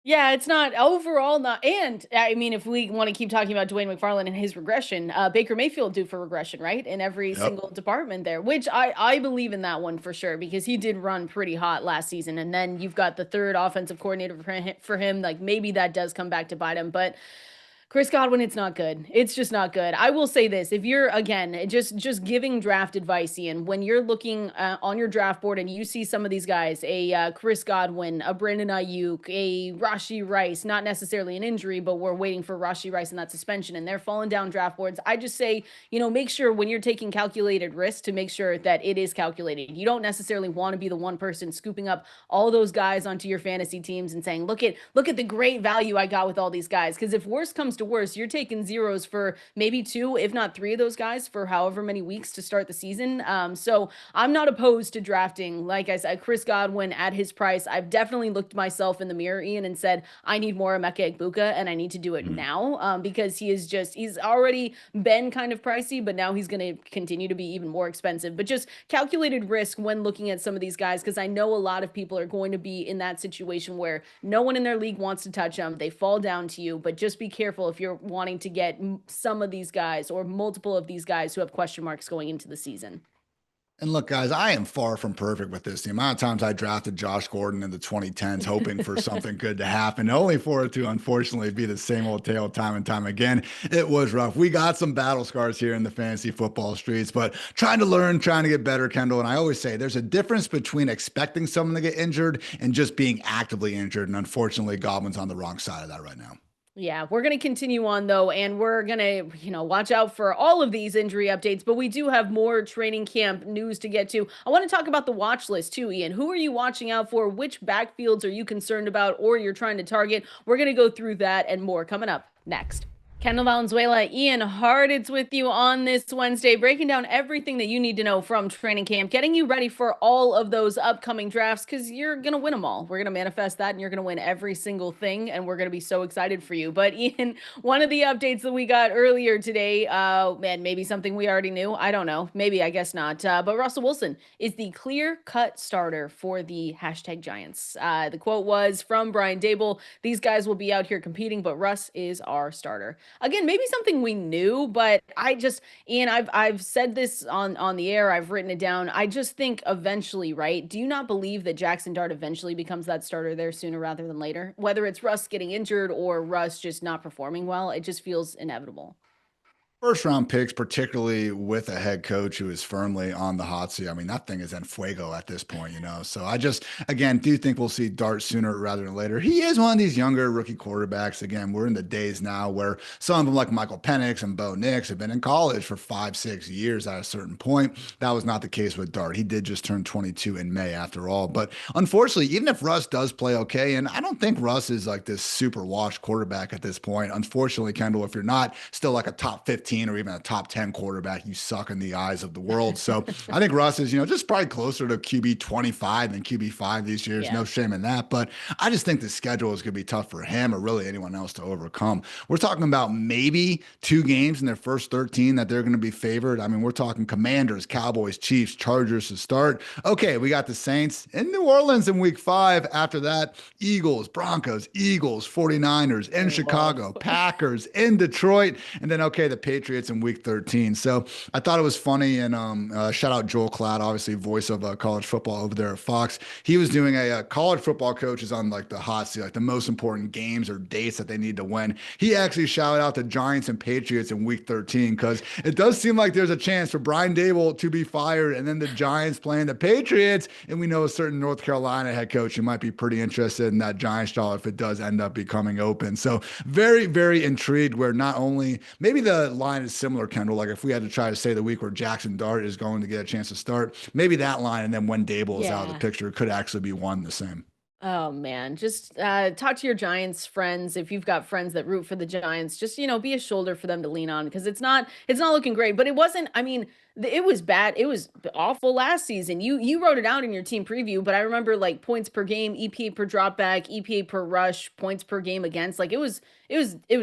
Yeah, it's not overall not. And I mean, if we want to keep talking about Dwayne McFarland and his regression, Baker Mayfield due for regression, right? In every Yep. single department there, which I believe in that one for sure because he did run pretty hot last season. And then you've got the third offensive coordinator for him. Like maybe that does come back to bite him, but Chris Godwin, it's not good. It's just not good. I will say this: if you're again just giving draft advice, Ian, when you're looking on your draft board and you see some of these guys, a Chris Godwin, a Brandon Aiyuk, a Rashi Rice, not necessarily an injury, but we're waiting for Rashi Rice and that suspension, and they're falling down draft boards. I just say, make sure when you're taking calculated risks to make sure that it is calculated. You don't necessarily want to be the one person scooping up all those guys onto your fantasy teams and saying, look at the great value I got with all these guys. Because if worse comes to to worse, you're taking zeros for maybe two, if not three of those guys for however many weeks to start the season. So I'm not opposed to drafting, like I said, Chris Godwin at his price. I've definitely looked myself in the mirror, Ian, and said, I need more Emeka Egbuka, and I need to do it now, because he's already been kind of pricey, but now he's going to continue to be even more expensive. But just calculated risk when looking at some of these guys, because I know a lot of people are going to be in that situation where no one in their league wants to touch them. They fall down to you, but just be careful if you're wanting to get some of these guys or multiple of these guys who have question marks going into the season. And look, guys, I am far from perfect with this. The amount of times I drafted Josh Gordon in the 2010s, hoping for something good to happen, only for it to unfortunately be the same old tale time and time again. It was rough. We got some battle scars here in the fantasy football streets, but trying to learn, trying to get better, Kendall. And I always say there's a difference between expecting someone to get injured and just being actively injured. And unfortunately, Godwin's on the wrong side of that right now. Yeah, we're going to continue on though, and we're going to, watch out for all of these injury updates, but we do have more training camp news to get to. I want to talk about the watch list too, Ian. Who are you watching out for? Which backfields are you concerned about or you're trying to target? We're going to go through that and more coming up next. Kendall, Valenzuela, Ian Hartitz with you on this Wednesday, breaking down everything that you need to know from training camp, getting you ready for all of those upcoming drafts because you're going to win them all. We're going to manifest that and you're going to win every single thing, and we're going to be so excited for you. But Ian, one of the updates that we got earlier today, man, maybe something we already knew. I don't know. Maybe, I guess not. But Russell Wilson is the clear-cut starter for the #Giants. The quote was from Brian Dable, "These guys will be out here competing, but Russ is our starter." Again, maybe something we knew, but Ian, I've said this on the air, I've written it down. I just think eventually, right? Do you not believe that Jackson Dart eventually becomes that starter there sooner rather than later? Whether it's Russ getting injured or Russ just not performing well, it just feels inevitable. First round picks, particularly with a head coach who is firmly on the hot seat. I mean, that thing is en fuego at this point, So I just, again, do think we'll see Dart sooner rather than later. He is one of these younger rookie quarterbacks. Again, we're in the days now where some of them, like Michael Penix and Bo Nix, have been in college for 5-6 years at a certain point. That was not the case with Dart. He did just turn 22 in May after all. But unfortunately, even if Russ does play okay, and I don't think Russ is like this super washed quarterback at this point. Unfortunately, Kendall, if you're not still like a top 15 or even a top 10 quarterback, you suck in the eyes of the world. So I think Russ is, just probably closer to QB 25 than QB 5 these years. Yeah. No shame in that. But I just think the schedule is going to be tough for him or really anyone else to overcome. We're talking about maybe 2 games in their first 13 that they're going to be favored. I mean, we're talking Commanders, Cowboys, Chiefs, Chargers to start. Okay, we got the Saints in New Orleans in week 5. After that, Eagles, Broncos, Eagles, 49ers in Chicago, Packers in Detroit, and then, okay, the Patriots in week 13. So I thought it was funny, and shout out Joel Klatt, obviously voice of college football over there at Fox. He was doing a college football coaches on like the hot seat, like the most important games or dates that they need to win. He actually shouted out the Giants and Patriots in week 13 because it does seem like there's a chance for Brian Dable to be fired and then the Giants playing the Patriots. And we know a certain North Carolina head coach who might be pretty interested in that Giants job if it does end up becoming open. So very, very intrigued where not only maybe the line is similar, Kendall. Like if we had to try to say the week where Jackson Dart is going to get a chance to start, maybe that line, and then when Dable is out of the picture, could actually be one the same. Oh man, just talk to your Giants friends. If you've got friends that root for the Giants, just be a shoulder for them to lean on because it's not looking great. But it wasn't. I mean, it was bad. It was awful last season. You wrote it out in your team preview, but I remember like points per game, EPA per dropback, EPA per rush, points per game against. Like it was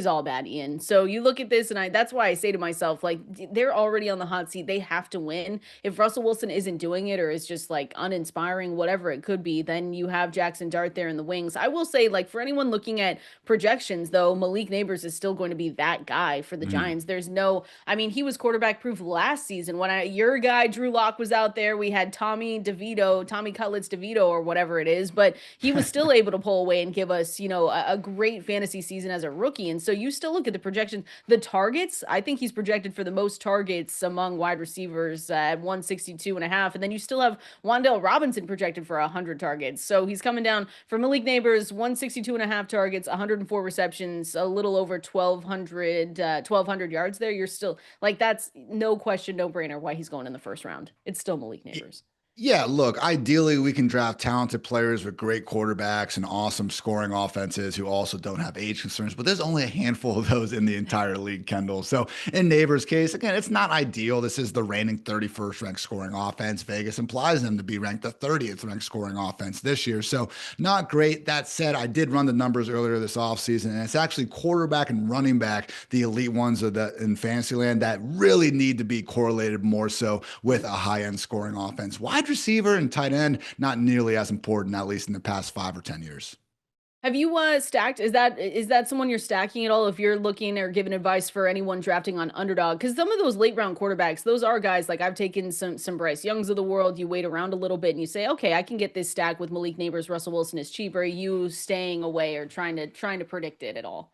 all bad, Ian. So you look at this, and that's why I say to myself, like they're already on the hot seat. They have to win. If Russell Wilson isn't doing it or is just like uninspiring, whatever it could be, then you have Jackson Dart there in the wings. I will say, like for anyone looking at projections, though, Malik Neighbors is still going to be that guy for the Giants. There's no, I mean, he was quarterback proof last season when your guy Drew Lock was out there. We had Tommy Cutlets DeVito or whatever it is, but he was still able to pull away and give us, a great fantasy season as a rookie. And so you still look at the projections, the targets. I think he's projected for the most targets among wide receivers at 162.5. And then you still have Wan'Dale Robinson projected for 100 targets. So he's coming down for Malik Neighbors, 162.5 targets, 104 receptions, a little over 1,200 yards there. You're still like, that's no question, no brainer why he's going in the first round. It's still Malik Neighbors. Yeah, look, ideally we can draft talented players with great quarterbacks and awesome scoring offenses who also don't have age concerns, but there's only a handful of those in the entire league, Kendall. So in Neighbor's case, again, it's not ideal. This is the reigning 31st ranked scoring offense. Vegas implies them to be ranked the 30th ranked scoring offense this year. So not great. That said, I did run the numbers earlier this offseason, and it's actually quarterback and running back, the elite ones of the in Fantasyland, that really need to be correlated more so with a high-end scoring offense. Wide receiver and tight end, not nearly as important, at least in the past 5 or 10 years. Have you stacked? Is that someone you're stacking at all? If you're looking or giving advice for anyone drafting on underdog, because some of those late round quarterbacks, those are guys like I've taken some Bryce Youngs of the world. You wait around a little bit and you say, okay, I can get this stack with Malik Neighbors. Russell Wilson is cheap. Are you staying away or trying to predict it at all?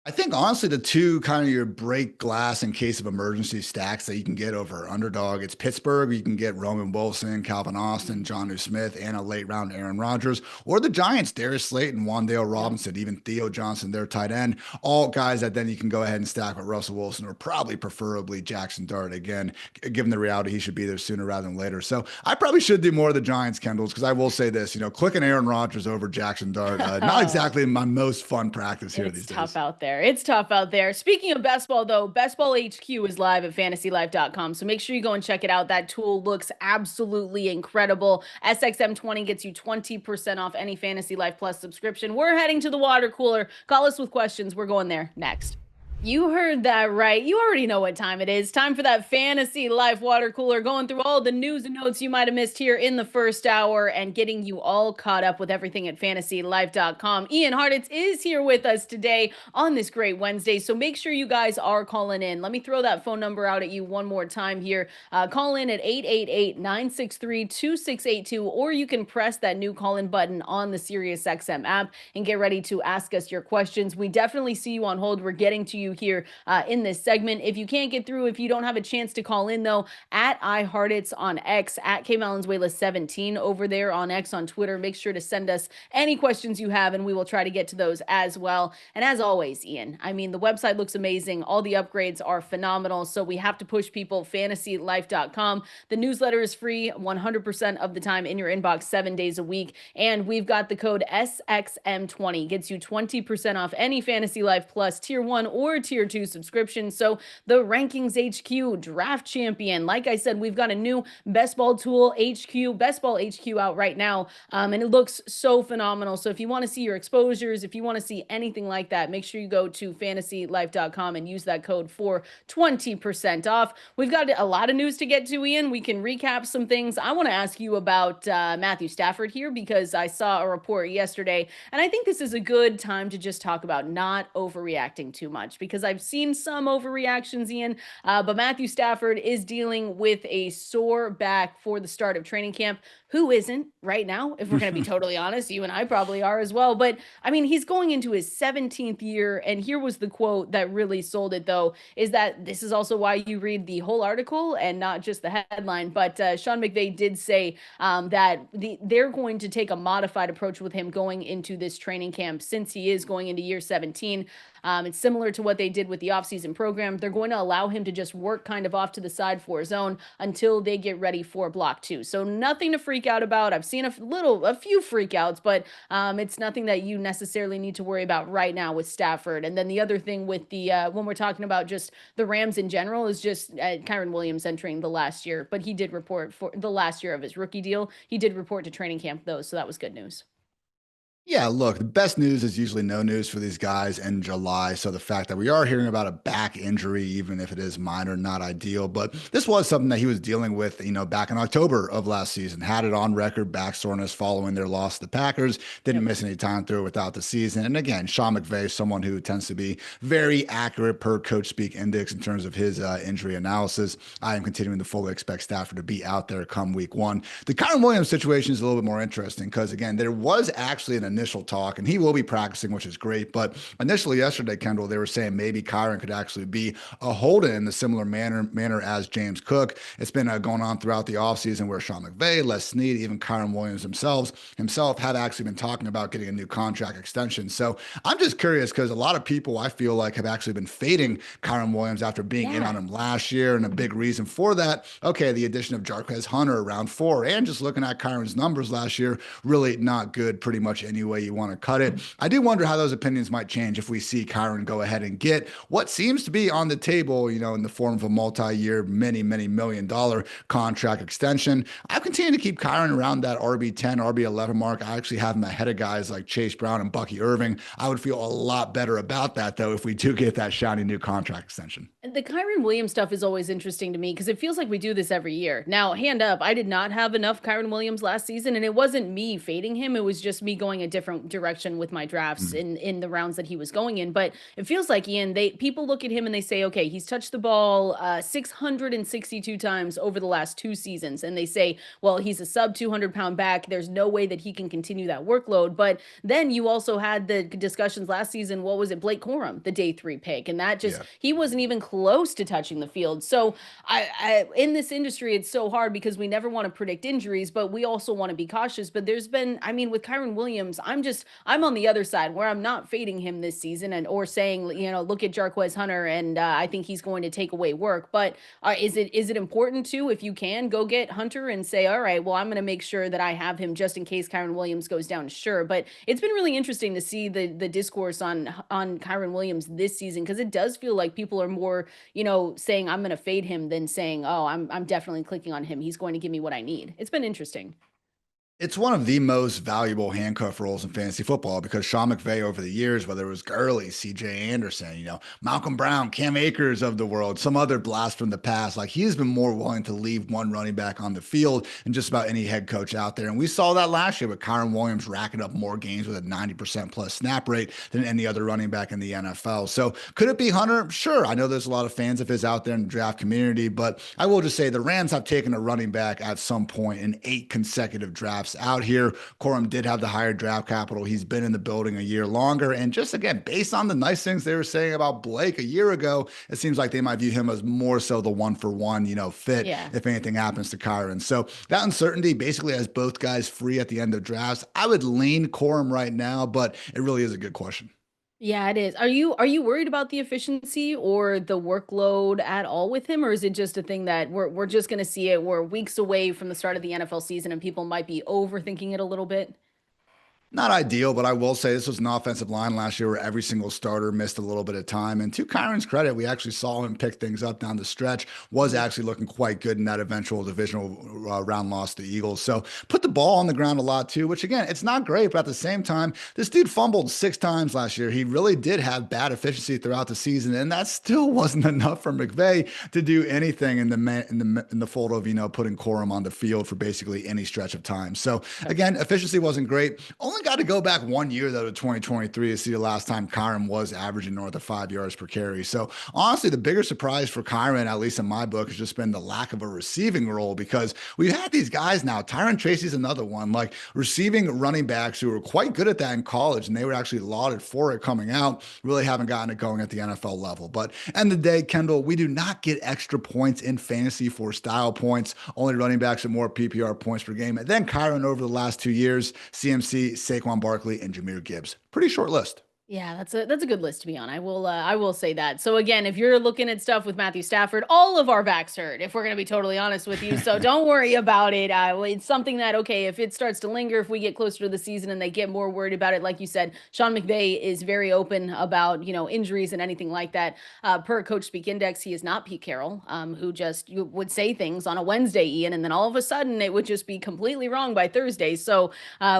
I think honestly, the two kind of your break glass in case of emergency stacks that you can get over underdog, it's Pittsburgh. You can get Roman Wilson, Calvin Austin, John Smith, and a late round Aaron Rodgers, or the Giants, Darius Slayton, Wandale Yep. Robinson, even Theo Johnson, their tight end, all guys that then you can go ahead and stack with Russell Wilson, or probably preferably Jackson Dart again, given the reality he should be there sooner rather than later. So I probably should do more of the Giants, Kendalls, because I will say this, clicking Aaron Rodgers over Jackson Dart, not exactly my most fun practice here It's these tough days. out there. It's tough out there. Speaking of best ball, though, Best Ball HQ is live at fantasylife.com. So make sure you go and check it out. That tool looks absolutely incredible. SXM20 gets you 20% off any Fantasy Life Plus subscription. We're heading to the water cooler. Call us with questions. We're going there next. You heard that right. You already know what time it is. Time for that Fantasy Life water cooler, going through all the news and notes you might have missed here in the first hour and getting you all caught up with everything at fantasylife.com. Ian Hartitz is here with us today on this great Wednesday. So make sure you guys are calling in. Let me throw that phone number out at you one more time here. Call in at 888-963-2682, or you can press that new call in button on the Sirius XM app and get ready to ask us your questions. We definitely see you on hold. We're getting to you here in this segment. If you can't get through, if you don't have a chance to call in, though, at iHeartIt's on X, at Valenzuela 17 over there on X on Twitter, make sure to send us any questions you have, and we will try to get to those as well. And as always, Ian, I mean, the website looks amazing. All the upgrades are phenomenal. So we have to push people, fantasylife.com. The newsletter is free 100% of the time in your inbox, 7 days a week. And we've got the code SXM20, gets you 20% off any Fantasy Life Plus Tier 1 or Tier 2 subscription. So the Rankings HQ Draft Champion, like I said, we've got a new Best Ball Tool HQ, Best Ball HQ out right now, and it looks so phenomenal. So if you want to see your exposures, if you want to see anything like that, make sure you go to fantasylife.com and use that code for 20% off. We've got a lot of news to get to, Ian. We can recap some things. I want to ask you about Matthew Stafford here, because I saw a report yesterday, and I think this is a good time to just talk about not overreacting too much, because I've seen some overreactions, Ian. But Matthew Stafford is dealing with a sore back for the start of training camp. Who isn't right now? If we're going to be totally honest, you and I probably are as well. But I mean, he's going into his 17th year. And here was the quote that really sold it, though, is that this is also why you read the whole article and not just the headline. But Sean McVay did say that they're going to take a modified approach with him going into this training camp, since he is going into year 17. It's similar to what they did with the offseason program. They're going to allow him to just work kind of off to the side for his own until they get ready for block 2. So nothing to freak out about. I've seen a few freakouts, but it's nothing that you necessarily need to worry about right now with Stafford. And then the other thing with the when we're talking about just the Rams in general is just Kyron Williams entering the last year, but he did report for the last year of his rookie deal. He did report to training camp though, so that was good news. Yeah, look, the best news is usually no news for these guys in July. So the fact that we are hearing about a back injury, even if it is minor, not ideal. But this was something that he was dealing with, back in October of last season. Had it on record, back soreness following their loss to the Packers. Didn't Yep. miss any time through it without the season. And again, Sean McVay, someone who tends to be very accurate per coach speak index in terms of his injury analysis. I am continuing to fully expect Stafford to be out there come week 1. The Kyron Williams situation is a little bit more interesting because, again, there was actually an initial talk, and he will be practicing, which is great. But initially yesterday, Kendall, they were saying maybe Kyron could actually be a hold in the similar manner as James Cook. It's been going on throughout the offseason where Sean McVay, Les Snead, even Kyron Williams himself have actually been talking about getting a new contract extension. So I'm just curious because a lot of people I feel like have actually been fading Kyron Williams after being in on him last year. And a big reason for that, okay, the addition of Jarquez Hunter around 4, and just looking at Kyron's numbers last year, really not good pretty much any way you want to cut it. I do wonder how those opinions might change if we see Kyron go ahead and get what seems to be on the table, in the form of a multi-year, many $million contract extension. I'll continue to keep Kyron around that RB10, RB11 mark. I actually have him ahead of guys like Chase Brown and Bucky Irving. I would feel a lot better about that, though, if we do get that shiny new contract extension. The Kyron Williams stuff is always interesting to me because it feels like we do this every year. Now, hand up, I did not have enough Kyron Williams last season, and it wasn't me fading him. It was just me going a different direction with my drafts in the rounds that he was going in. But it feels like, Ian, people look at him and they say, okay, he's touched the ball 662 times over the last 2 seasons. And they say, well, he's a sub 200-pound back. There's no way that he can continue that workload. But then you also had the discussions last season. What was it? Blake Corum, the day 3 pick. And that just, he wasn't even close to touching the field. So I in this industry, it's so hard because we never want to predict injuries, but we also want to be cautious. But there's been, with Kyron Williams, I'm on the other side where I'm not fading him this season or saying, look at Jarquez Hunter and I think he's going to take away work. But is it important to, if you can, go get Hunter and say, all right, well, I'm going to make sure that I have him just in case Kyron Williams goes down? Sure. But it's been really interesting to see the discourse on Kyron Williams this season, because it does feel like people are more, saying I'm going to fade him than saying, oh, I'm definitely clicking on him. He's going to give me what I need. It's been interesting. It's one of the most valuable handcuff roles in fantasy football because Sean McVay over the years, whether it was Gurley, CJ Anderson, Malcolm Brown, Cam Akers of the world, some other blast from the past, like he's been more willing to leave one running back on the field than just about any head coach out there. And we saw that last year with Kyron Williams racking up more games with a 90% plus snap rate than any other running back in the NFL. So could it be Hunter? Sure. I know there's a lot of fans of his out there in the draft community, but I will just say the Rams have taken a running back at some point in 8 consecutive drafts out here. Corum did have the higher draft capital. He's been in the building a year longer. And just again, based on the nice things they were saying about Blake a year ago, it seems like they might view him as more so the 1-for-1, fit if anything happens to Kyron. So that uncertainty basically has both guys free at the end of drafts. I would lean Corum right now, but it really is a good question. Yeah, it is. Are you worried about the efficiency or the workload at all with him, or is it just a thing that we're just going to see it? We're weeks away from the start of the NFL season and people might be overthinking it a little bit? Not ideal, but I will say this was an offensive line last year where every single starter missed a little bit of time. And to Kyron's credit, we actually saw him pick things up down the stretch, was actually looking quite good in that eventual divisional round loss to the Eagles. So put the ball on the ground a lot too, which again, it's not great, but at the same time, this dude fumbled 6 times last year. He really did have bad efficiency throughout the season, and that still wasn't enough for McVay to do anything in the fold of, putting Corum on the field for basically any stretch of time. So again, efficiency wasn't great. Only got to go back 1 year though to 2023 to see the last time Kyron was averaging north of 5 yards per carry. So honestly, the bigger surprise for Kyron, at least in my book, has just been the lack of a receiving role, because we've had these guys now. Tyron Tracy's another one, like receiving running backs who were quite good at that in college, and they were actually lauded for it coming out. Really haven't gotten it going at the NFL level. But end of the day, Kendall, we do not get extra points in fantasy for style points. Only running backs at more PPR points per game. And then Kyron over the last 2 years, CMC, Saquon Barkley, and Jahmyr Gibbs. Pretty short list. Yeah, that's a good list to be on. I will say that. So again, if you're looking at stuff with Matthew Stafford, all of our backs hurt, if we're going to be totally honest with you. So don't worry about it. It's something that, okay, if it starts to linger, if we get closer to the season and they get more worried about it, like you said, Sean McVay is very open about, injuries and anything like that. Per Coach Speak Index, he is not Pete Carroll, who just would say things on a Wednesday, Ian, and then all of a sudden it would just be completely wrong by Thursday. So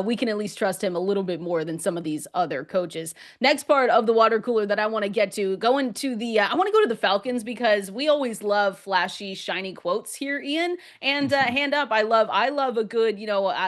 we can at least trust him a little bit more than some of these other coaches. Next part of the water cooler that I want to get to, I want to go to the Falcons, because we always love flashy, shiny quotes here, Ian. And hand up, I love a good,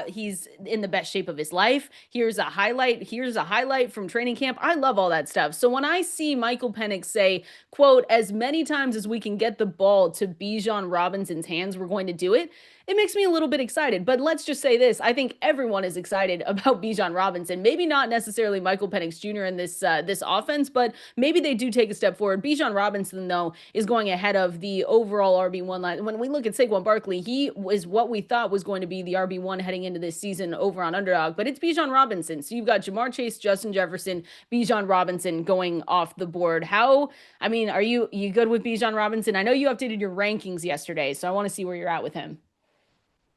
he's in the best shape of his life. Here's a highlight from training camp. I love all that stuff. So when I see Michael Penix say, quote, as many times as we can get the ball to Bijan Robinson's hands, we're going to do it. it makes me a little bit excited. But let's just say this. I think everyone is excited about Bijan Robinson. Maybe not necessarily Michael Penix Jr. in this offense, but maybe they do take a step forward. Bijan Robinson, though, is going ahead of the overall RB1 line. When we look at Saquon Barkley, he is what we thought was going to be the RB1 heading into this season over on Underdog, but it's Bijan Robinson. So you've got Jamar Chase, Justin Jefferson, Bijan Robinson going off the board. I mean, are you good with Bijan Robinson? I know you updated your rankings yesterday, so I want to see where you're at with him.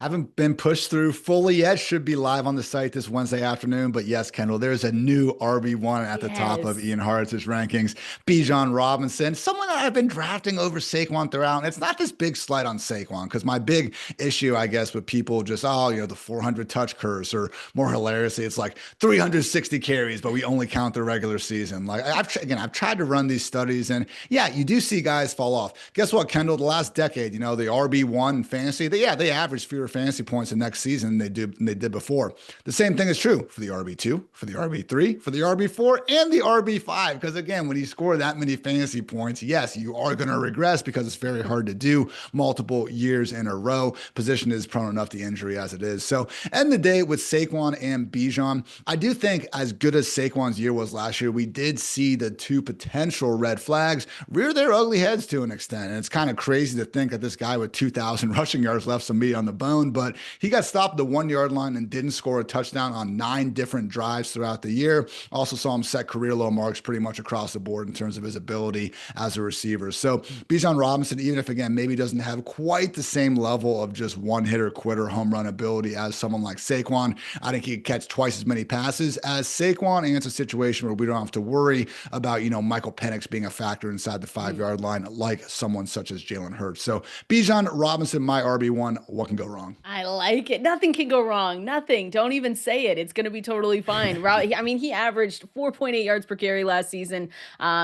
Haven't been pushed through fully yet. Should be live on the site this Wednesday afternoon. But yes, Kendall, there's a new RB1 at the top of Yes. Ian Hartitz's rankings. Bijan Robinson, someone that I've been drafting over Saquon throughout. And it's not this big slight on Saquon, because my big issue, I guess, with people just, the 400 touch curse, or more hilariously, it's like 360 carries, but we only count the regular season. Like I've tried to run these studies, and yeah, you do see guys fall off. Guess what, Kendall? The last decade, the RB1 in fantasy, they average fewer fantasy points the next season than they did before. The same thing is true for the RB2, for the RB3, for the RB4, and the RB5. Because again, when you score that many fantasy points, yes, you are going to regress because it's very hard to do multiple years in a row. Position is prone enough to injury as it is. So, end of the day, with Saquon and Bijan, I do think as good as Saquon's year was last year, we did see the two potential red flags rear their ugly heads to an extent. And it's kind of crazy to think that this guy with 2,000 rushing yards left some meat on the bone, but he got stopped at the 1 yard line and didn't score a touchdown on 9 different drives throughout the year. Also saw him set career low marks pretty much across the board in terms of his ability as a receiver. So Bijan Robinson, even if again maybe doesn't have quite the same level of just one hitter quitter home run ability as someone like Saquon, I think he could catch twice as many passes as Saquon, and it's a situation where we don't have to worry about Michael Penix being a factor inside the 5 yard line like someone such as Jalen Hurts. So Bijan Robinson, my RB1. What can go wrong? I like it. Nothing can go wrong. Nothing. Don't even say it. It's going to be totally fine. I mean, he averaged 4.8 yards per carry last season.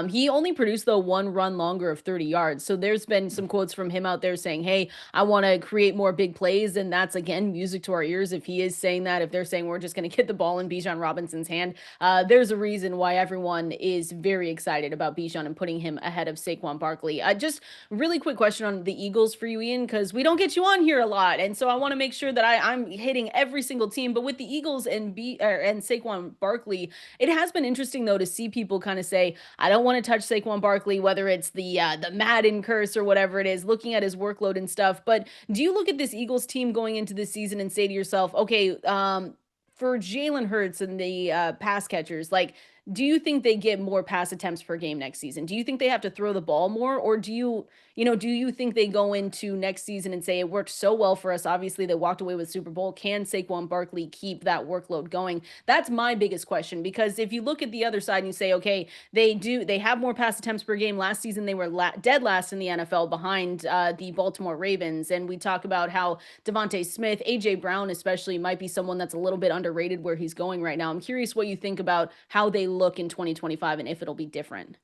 He only produced, though, one run longer of 30 yards. So there's been some quotes from him out there saying, hey, I want to create more big plays. And that's, again, music to our ears. If he is saying that, if they're saying we're just going to get the ball in Bijan Robinson's hand, there's a reason why everyone is very excited about Bijan and putting him ahead of Saquon Barkley. Just really quick question on the Eagles for you, Ian, because we don't get you on here a lot. And so I want to make sure that I'm hitting every single team. But with the Eagles and Saquon Barkley, it has been interesting though to see people kind of say, I don't want to touch Saquon Barkley, whether it's the Madden curse or whatever it is, looking at his workload and stuff. But do you look at this Eagles team going into this season and say to yourself, okay, for Jalen Hurts and the pass catchers, like, do you think they get more pass attempts per game next season? Do you think they have to throw the ball more, or do you think they go into next season and say it worked so well for us? Obviously, they walked away with Super Bowl. Can Saquon Barkley keep that workload going? That's my biggest question, because if you look at the other side and you say, okay, they have more pass attempts per game. Last season, they were dead last in the NFL behind the Baltimore Ravens. And we talk about how Devontae Smith, AJ Brown especially, might be someone that's a little bit underrated where he's going right now. I'm curious what you think about how they look in 2025 and if it'll be different.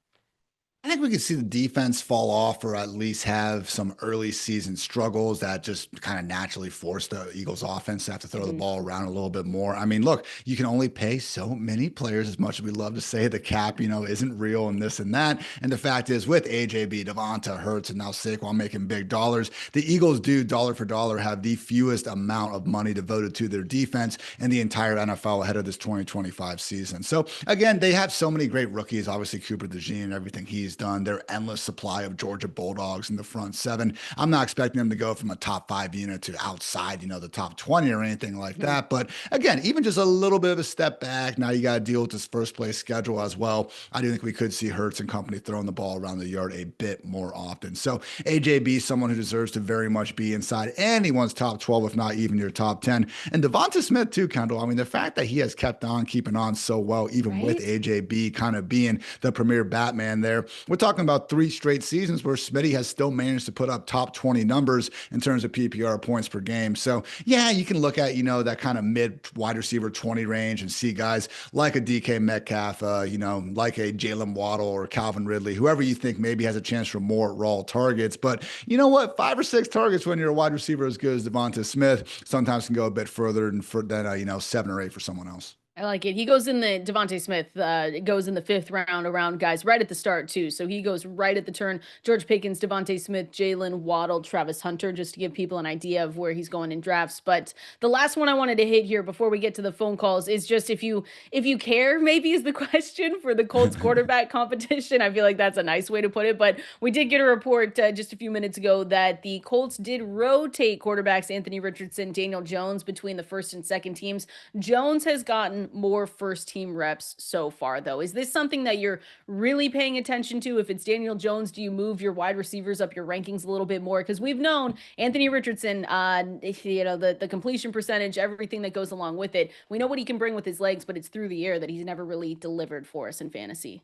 I think we could see the defense fall off, or at least have some early season struggles that just kind of naturally force the Eagles offense to have to throw the ball around a little bit more. I mean, look, you can only pay so many players. As much as we love to say the cap, isn't real and this and that. And the fact is, with AJB, Devonta, Hurts, and now Saquon making big dollars, the Eagles do dollar for dollar have the fewest amount of money devoted to their defense in the entire NFL ahead of this 2025 season. So again, they have so many great rookies. Obviously, Cooper DeJean and everything he's done, their endless supply of Georgia Bulldogs in the front seven. I'm not expecting them to go from a top 5 unit to outside, the top 20 or anything like that. But again, even just a little bit of a step back. Now you got to deal with this first place schedule as well. I do think we could see Hurts and company throwing the ball around the yard a bit more often. So AJB, someone who deserves to very much be inside anyone's top 12, if not even your top 10. And Devonta Smith too, Kendall. I mean, the fact that he has kept on keeping on so well, even with AJB kind of being the premier Batman there. We're talking about 3 straight seasons where Smitty has still managed to put up top 20 numbers in terms of PPR points per game. So yeah, you can look at, that kind of mid wide receiver 20 range and see guys like a DK Metcalf, like a Jalen Waddle or Calvin Ridley, whoever you think maybe has a chance for more raw targets. But you know what? 5 or 6 targets when you're a wide receiver as good as Devonta Smith sometimes can go a bit further than 7 or 8 for someone else. I like it. He goes in the Devontae Smith, goes in the fifth round around guys right at the start too. So he goes right at the turn. George Pickens, Devontae Smith, Jalen Waddle, Travis Hunter, just to give people an idea of where he's going in drafts. But the last one I wanted to hit here before we get to the phone calls is just if you care, maybe is the question for the Colts quarterback competition. I feel like that's a nice way to put it. But we did get a report just a few minutes ago that the Colts did rotate quarterbacks Anthony Richardson, Daniel Jones between the first and second teams. Jones has gotten more first team reps so far, though. Is this something that you're really paying attention to? If it's Daniel Jones, do you move your wide receivers up your rankings a little bit more? Because we've known Anthony Richardson, the completion percentage, everything that goes along with it. We know what he can bring with his legs, but it's through the air that he's never really delivered for us in fantasy.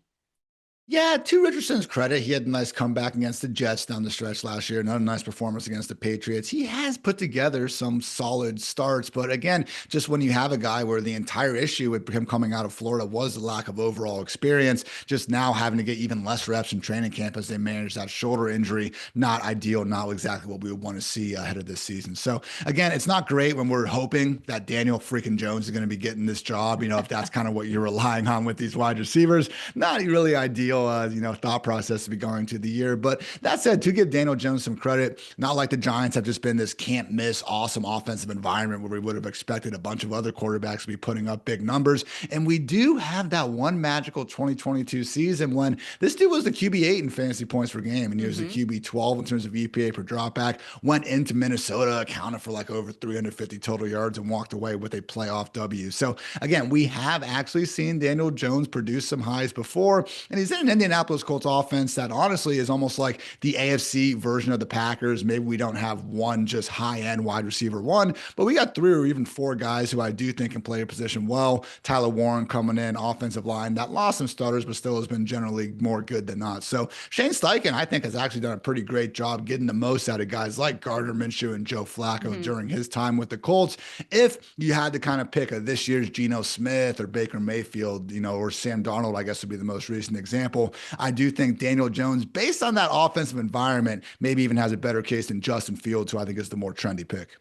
Yeah, to Richardson's credit, he had a nice comeback against the Jets down the stretch last year. Another nice performance against the Patriots. He has put together some solid starts, but again, just when you have a guy where the entire issue with him coming out of Florida was the lack of overall experience, just now having to get even less reps in training camp as they manage that shoulder injury, not ideal, not exactly what we would want to see ahead of this season. So again, it's not great when we're hoping that Daniel freaking Jones is going to be getting this job. If that's kind of what you're relying on with these wide receivers, not really ideal. Thought process to be going to the year. But that said, to give Daniel Jones some credit, not like the Giants have just been this can't miss, awesome offensive environment where we would have expected a bunch of other quarterbacks to be putting up big numbers. And we do have that one magical 2022 season when this dude was the QB8 in fantasy points per game, and he was the QB12 in terms of EPA per dropback, went into Minnesota, accounted for like over 350 total yards, and walked away with a playoff W. So again, we have actually seen Daniel Jones produce some highs before, and he's in an Indianapolis Colts offense that honestly is almost like the AFC version of the Packers. Maybe we don't have one just high-end wide receiver one, but we got three or even four guys who I do think can play a position well. Tyler Warren coming in, offensive line that lost some starters, but still has been generally more good than not. So Shane Steichen, I think, has actually done a pretty great job getting the most out of guys like Gardner Minshew and Joe Flacco during his time with the Colts. If you had to kind of pick a this year's Geno Smith or Baker Mayfield, or Sam Darnold, I guess would be the most recent example. I do think Daniel Jones, based on that offensive environment, maybe even has a better case than Justin Fields, who I think is the more trendy pick.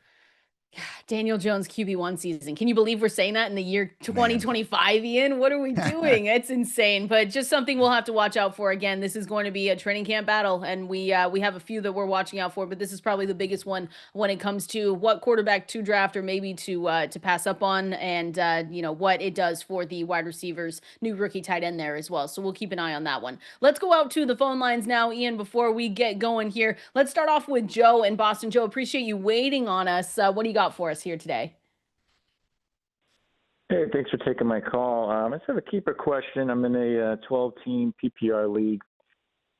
Daniel Jones QB1 season. Can you believe we're saying that in the year Man. 2025, Ian? What are we doing? It's insane, but just something we'll have to watch out for. Again, this is going to be a training camp battle, and we have a few that we're watching out for, but this is probably the biggest one when it comes to what quarterback to draft or maybe to pass up on, and what it does for the wide receivers, new rookie tight end there as well. So we'll keep an eye on that one. Let's go out to the phone lines now, Ian, before we get going here. Let's start off with Joe in Boston. Joe, appreciate you waiting on us. What do you got for us here today? Hey, thanks for taking my call. I just have a keeper question. I'm in a 12-team PPR league,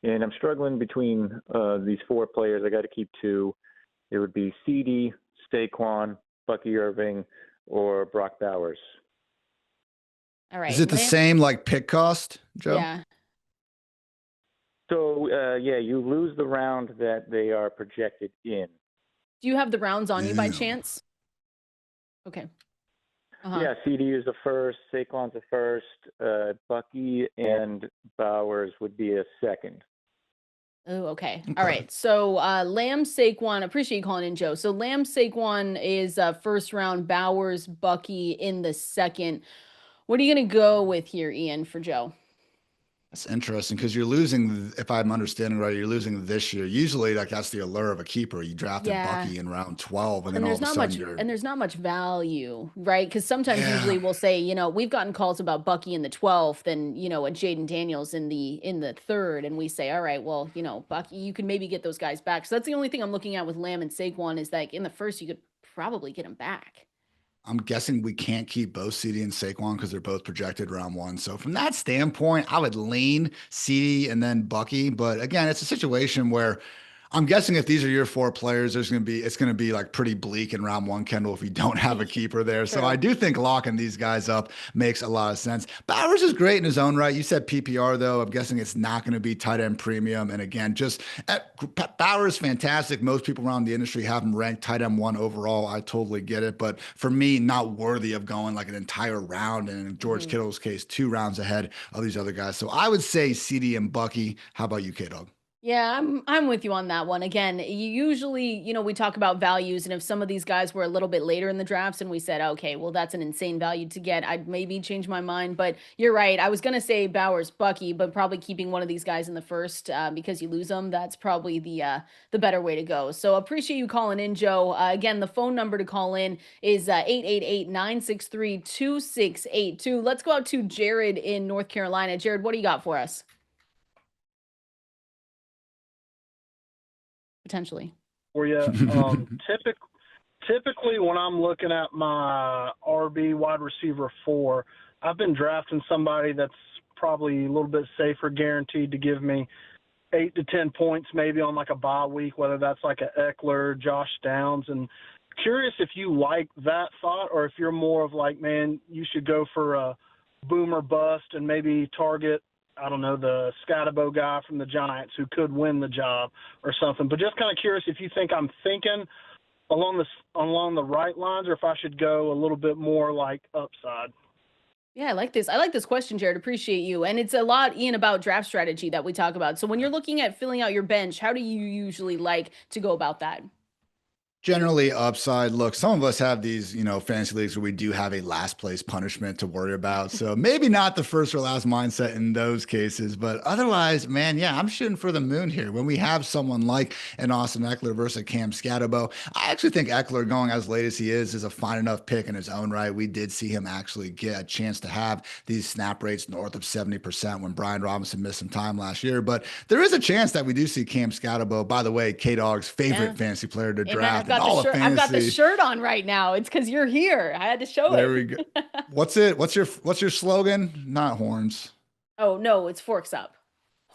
and I'm struggling between these four players. I got to keep two. It would be CD, Saquon, Bucky Irving, or Brock Bowers. All right. Is it the same like pick cost, Joe? Yeah. So, you lose the round that they are projected in. Do you have the rounds on you by chance? Okay. Yeah, CD is the first, Saquon's the first, Bucky and Bowers would be a second. Oh, okay. All right. So Lamb, Saquon, appreciate you calling in, Joe. So Lamb, Saquon is first round, Bowers, Bucky in the second. What are you going to go with here, Ian, for Joe? That's interesting because you're losing, if I'm understanding right, you're losing this year. Usually, like that's the allure of a keeper. You drafted Bucky in round 12, and then all of a sudden there's not much value, right? Because sometimes usually we'll say, we've gotten calls about Bucky in the 12th and a Jaden Daniels in the third, and we say, all right, well, Bucky, you can maybe get those guys back. So that's the only thing I'm looking at with Lamb and Saquon is like in the first you could probably get them back. I'm guessing we can't keep both CD and Saquon because they're both projected round one. So from that standpoint, I would lean CD and then Bucky. But again, it's a situation where I'm guessing if these are your four players, it's going to be like pretty bleak in round one, Kendall, if you don't have a keeper there. So I do think locking these guys up makes a lot of sense. Bowers is great in his own right. You said PPR though. I'm guessing it's not going to be tight end premium. And again, Bowers fantastic. Most people around the industry have him ranked tight end one overall. I totally get it. But for me, not worthy of going like an entire round. And in George Kittle's case, 2 rounds ahead of these other guys. So I would say CD and Bucky. How about you, K-Dog? Yeah, I'm with you on that one. Again, you usually, we talk about values, and if some of these guys were a little bit later in the drafts and we said, okay, well, that's an insane value to get, I'd maybe change my mind. But you're right. I was gonna say Bowers, Bucky, but probably keeping one of these guys in the first because you lose them. That's probably the better way to go. So appreciate you calling in, Joe. Again, the phone number to call in is 888-963-2682. Let's go out to Jared in North Carolina. Jared, what do you got for us? Potentially. For you. Typically, when I'm looking at my RB wide receiver 4, I've been drafting somebody that's probably a little bit safer, guaranteed to give me 8 to 10 points, maybe on like a bye week, whether that's like a Eckler, Josh Downs. And curious if you like that thought, or if you're more of like, man, you should go for a boomer bust and maybe target, I don't know, the Scatabo guy from the Giants who could win the job or something. But just kind of curious if you think I'm thinking along the right lines, or if I should go a little bit more like upside. Yeah, I like this. I like this question, Jared. Appreciate you. And it's a lot, Ian, about draft strategy that we talk about. So when you're looking at filling out your bench, how do you usually like to go about that? Generally upside. Look, some of us have these, fantasy leagues where we do have a last place punishment to worry about. So maybe not the first or last mindset in those cases, but otherwise, man, yeah, I'm shooting for the moon here. When we have someone like an Austin Eckler versus a Cam Scatabo, I actually think Eckler, going as late as he is a fine enough pick in his own right. We did see him actually get a chance to have these snap rates north of 70% when Bijan Robinson missed some time last year. But there is a chance that we do see Cam Scatabo, by the way, K-Dog's favorite fantasy player to draft. I've got the shirt on right now. It's because you're here. I had to show it. There we go. What's your slogan? Not horns. Oh no, it's forks up.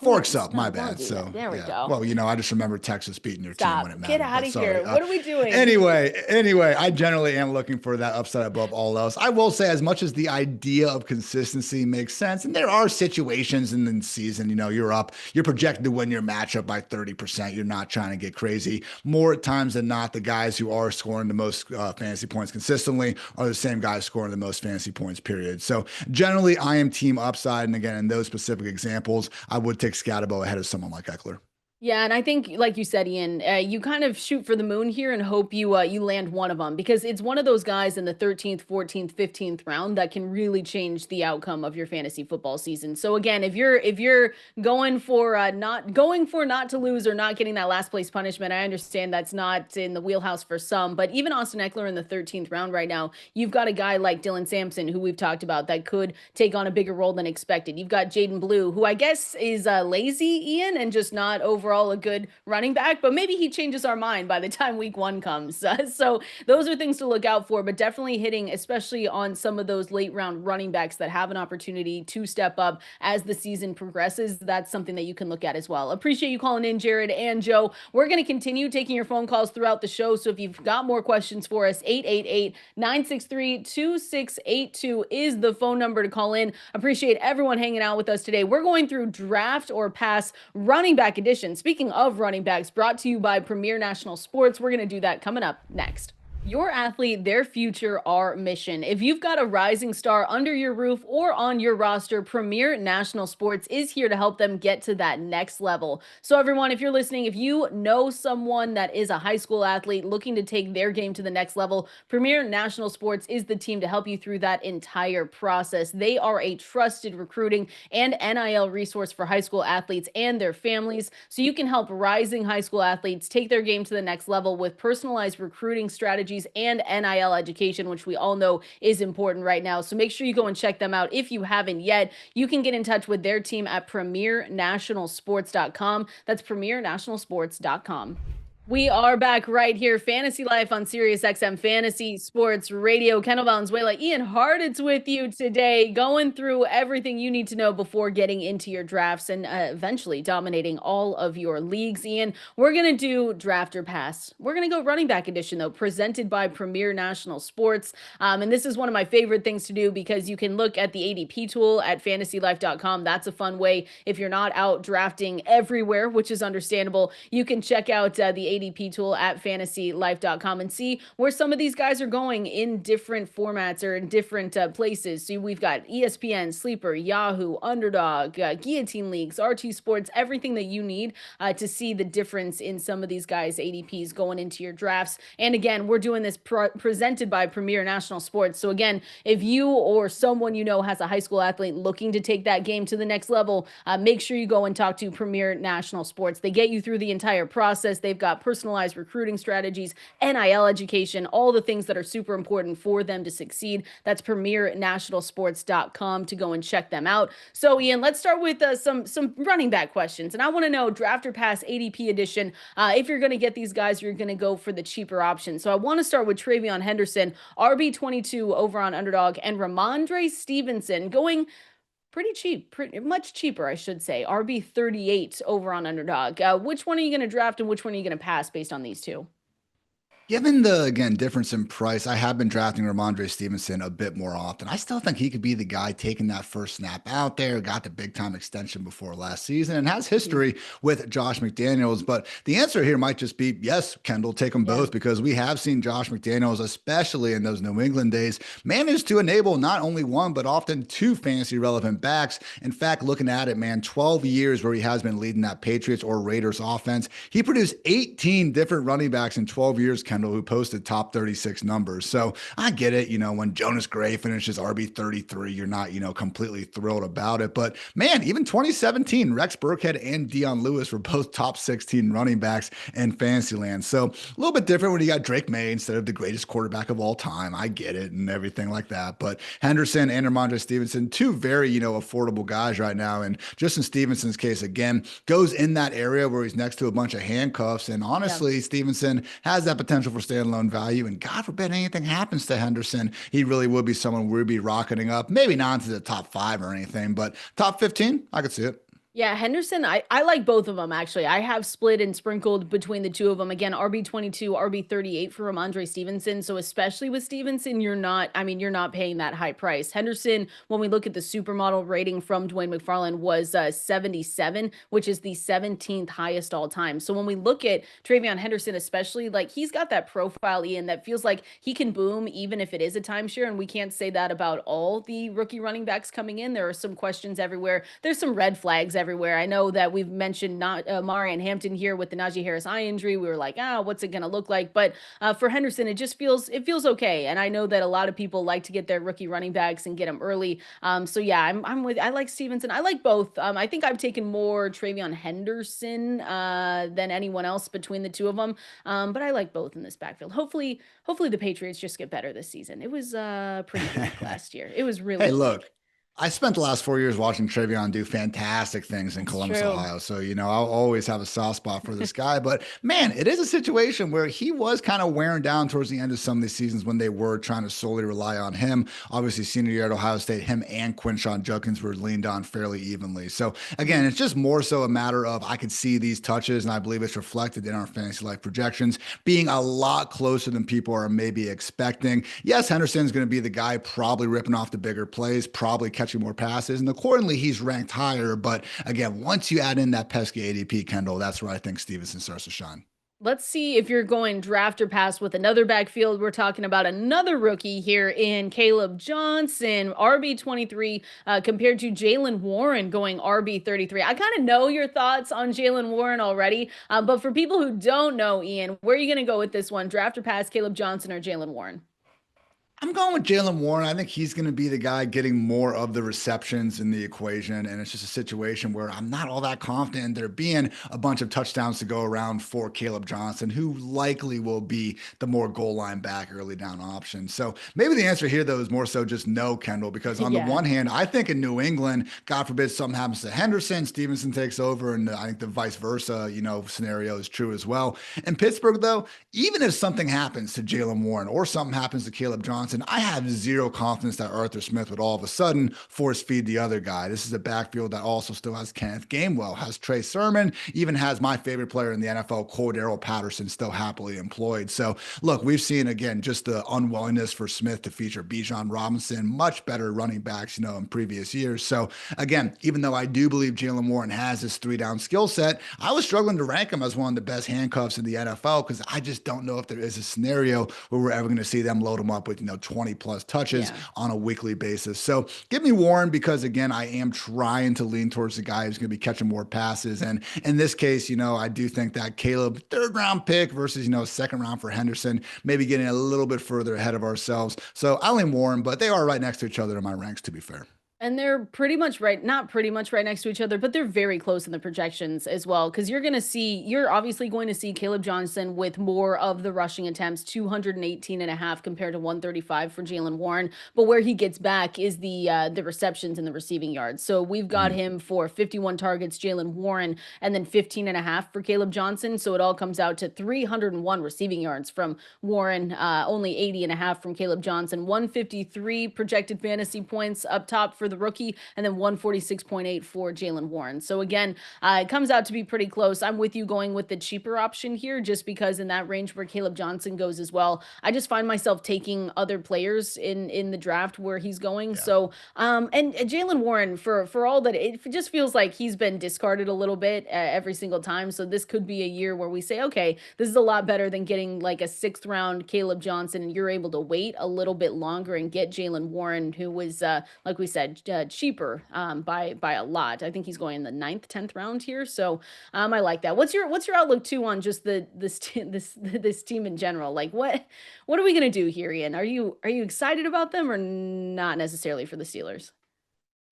Forks up, my bad. So there we go. Well, I just remember Texas beating your team when it mattered. Get out of here. What are we doing? Anyway, I generally am looking for that upside above all else. I will say, as much as the idea of consistency makes sense, and there are situations in the season, you're projected to win your matchup by 30%. You're not trying to get crazy. More times than not, the guys who are scoring the most fantasy points consistently are the same guys scoring the most fantasy points, period. So generally, I am team upside. And again, in those specific examples, I would take Scatabo ahead of someone like Eckler. Yeah, and I think, like you said, Ian, you kind of shoot for the moon here and hope you land one of them, because it's one of those guys in the 13th, 14th, 15th round that can really change the outcome of your fantasy football season. So again, if you're going for not to lose or not getting that last place punishment, I understand that's not in the wheelhouse for some, but even Austin Eckler in the 13th round right now, you've got a guy like Dylan Sampson, who we've talked about, that could take on a bigger role than expected. You've got Jaden Blue, who I guess is lazy, Ian, and just not overall a good running back, but maybe he changes our mind by the time week 1 comes. So those are things to look out for, but definitely hitting, especially on some of those late round running backs that have an opportunity to step up as the season progresses. That's something that you can look at as well. Appreciate you calling in, Jared and Joe. We're going to continue taking your phone calls throughout the show. So if you've got more questions for us, 888-963-2682 is the phone number to call in. Appreciate everyone hanging out with us today. We're going through draft or pass running back edition. Speaking of running backs, brought to you by Premier National Sports. We're going to do that coming up next. Your athlete, their future, our mission. If you've got a rising star under your roof or on your roster, Premier National Sports is here to help them get to that next level. So everyone, if you're listening, if you know someone that is a high school athlete looking to take their game to the next level, Premier National Sports is the team to help you through that entire process. They are a trusted recruiting and NIL resource for high school athletes and their families, so you can help rising high school athletes take their game to the next level with personalized recruiting strategies and NIL education, which we all know is important right now. So make sure you go and check them out. If you haven't yet, you can get in touch with their team at premiernationalsports.com. That's premiernationalsports.com. We are back right here, Fantasy Life on Sirius XM Fantasy Sports Radio. Kendall, Valenzuela, Ian Hartitz with you today, going through everything you need to know before getting into your drafts and eventually dominating all of your leagues. Ian, we're going to do draft or pass. We're going to go running back edition, though, presented by Premier National Sports. And this is one of my favorite things to do because you can look at the ADP tool at fantasylife.com. That's a fun way. If you're not out drafting everywhere, which is understandable, you can check out the ADP ADP tool at fantasylife.com and see where some of these guys are going in different formats or in different places. So we've got ESPN, Sleeper, Yahoo, Underdog, Guillotine Leagues, RT Sports, everything that you need to see the difference in some of these guys' ADPs going into your drafts. And again, we're doing this presented by Premier National Sports. So again, if you or someone you know has a high school athlete looking to take that game to the next level, make sure you go and talk to Premier National Sports. They get you through the entire process. They've got personalized recruiting strategies, NIL education, all the things that are super important for them to succeed. That's premiernationalsports.com to go and check them out. So Ian, let's start with some running back questions. And I want to know, draft or pass ADP edition, if you're going to get these guys, you're going to go for the cheaper option. So I want to start with Travion Henderson, RB22 over on Underdog, and Ramondre Stevenson going pretty cheap, pretty much cheaper, I should say. RB38 over on Underdog. Which one are you going to draft and which one are you going to pass based on these two? Given the, again, difference in price, I have been drafting Ramondre Stevenson a bit more often. I still think he could be the guy taking that first snap out there, got the big time extension before last season, and has history with Josh McDaniels. But the answer here might just be, yes, Kendall, take them both, because we have seen Josh McDaniels, especially in those New England days, manage to enable not only one, but often two fantasy relevant backs. In fact, looking at it, man, 12 years where he has been leading that Patriots or Raiders offense, he produced 18 different running backs in 12 years, Kendall, who posted top 36 numbers. So I get it, when Jonas Gray finishes RB33, you're not, completely thrilled about it. But man, even 2017, Rex Burkhead and Dion Lewis were both top 16 running backs in Fantasyland. So a little bit different when you got Drake May instead of the greatest quarterback of all time. I get it and everything like that. But Henderson and Ramondre Stevenson, two very, affordable guys right now. And just in Stevenson's case, again, goes in that area where he's next to a bunch of handcuffs. And honestly, Stevenson has that potential for standalone value. And God forbid anything happens to Henderson, he really would be someone we'd be rocketing up. Maybe not into the top 5 or anything, but top 15, I could see it. Yeah, Henderson, I like both of them, actually. I have split and sprinkled between the two of them. Again, RB22, RB38 for Ramondre Stevenson. So especially with Stevenson, you're not paying that high price. Henderson, when we look at the supermodel rating from Dwayne McFarland, was 77, which is the 17th highest all time. So when we look at Travion Henderson, especially, like, he's got that profile, Ian, that feels like he can boom even if it is a timeshare. And we can't say that about all the rookie running backs coming in. There are some questions everywhere. There's some red flags everywhere. I know that we've mentioned not Marion Hampton here with the Najee Harris eye injury. We were like, what's it going to look like? But for Henderson, it feels okay. And I know that a lot of people like to get their rookie running backs and get them early. So yeah, I like Stevenson. I like both. I think I've taken more Travion Henderson than anyone else between the two of them. But I like both in this backfield. Hopefully the Patriots just get better this season. It was pretty good last year. It was really Hey, look. I spent the last 4 years watching Travion do fantastic things in Columbus, Ohio. So, I'll always have a soft spot for this guy. But man, it is a situation where he was kind of wearing down towards the end of some of these seasons when they were trying to solely rely on him. Obviously, senior year at Ohio State, him and Quinshon Judkins were leaned on fairly evenly. So again, it's just more so a matter of I could see these touches, and I believe it's reflected in our Fantasy Life projections being a lot closer than people are maybe expecting. Yes, Henderson's going to be the guy probably ripping off the bigger plays, probably catching more passes, and accordingly he's ranked higher. But again, once you add in that pesky ADP, Kendall, that's where I think Stevenson starts to shine. Let's see if you're going draft or pass with another backfield. We're talking about another rookie here in Caleb Johnson, RB23, compared to Jaylen Warren going RB33. I kind of know your thoughts on Jaylen Warren already, but for people who don't know, Ian, where are you going to go with this one? Draft or pass, Caleb Johnson or Jaylen Warren? I'm going with Jaylen Warren. I think he's going to be the guy getting more of the receptions in the equation. And it's just a situation where I'm not all that confident in there being a bunch of touchdowns to go around for Caleb Johnson, who likely will be the more goal line back early down option. So maybe the answer here, though, is more so just no, Kendall, because on the one hand, I think in New England, God forbid something happens to Henderson, Stevenson takes over. And I think the vice versa, scenario is true as well. In Pittsburgh, though, even if something happens to Jaylen Warren or something happens to Caleb Johnson, Johnson, I have zero confidence that Arthur Smith would all of a sudden force feed the other guy. This is a backfield that also still has Kenneth Gainwell, has Trey Sermon, even has my favorite player in the NFL, Cordero Patterson, still happily employed. So look, we've seen again just the unwillingness for Smith to feature Bijan Robinson, much better running backs, in previous years. So again, even though I do believe Jaylen Warren has this 3-down skill set, I was struggling to rank him as one of the best handcuffs in the NFL because I just don't know if there is a scenario where we're ever going to see them load him up with 20 plus touches on a weekly basis. So give me Warren because again, I am trying to lean towards the guy who's going to be catching more passes. And in this case, I do think that Caleb 3rd round pick versus 2nd round for Henderson, maybe getting a little bit further ahead of ourselves. So I lean Warren, but they are right next to each other in my ranks, to be fair. And they're pretty much not pretty much right next to each other, but they're very close in the projections as well. Because you're obviously going to see Caleb Johnson with more of the rushing attempts, 218.5 compared to 135 for Jaylen Warren. But where he gets back is the receptions and the receiving yards. So we've got him for 51 targets, Jaylen Warren, and then 15.5 for Caleb Johnson. So it all comes out to 301 receiving yards from Warren, only 80.5 from Caleb Johnson, 153 projected fantasy points up top for the rookie, and then 146.8 for Jaylen Warren. So again, it comes out to be pretty close. I'm with you going with the cheaper option here, just because in that range where Caleb Johnson goes as well, I just find myself taking other players in the draft where he's going. Yeah. So and Jaylen Warren, for all that, it just feels like he's been discarded a little bit every single time. So this could be a year where we say, okay, this is a lot better than getting like a 6th round Caleb Johnson, and you're able to wait a little bit longer and get Jaylen Warren, who was like we said, cheaper by a lot. I think he's going in the 9th, 10th round here. So I like that. What's your outlook too on just this team in general? Like what are we going to do here, Ian? Are you excited about them or not necessarily for the Steelers?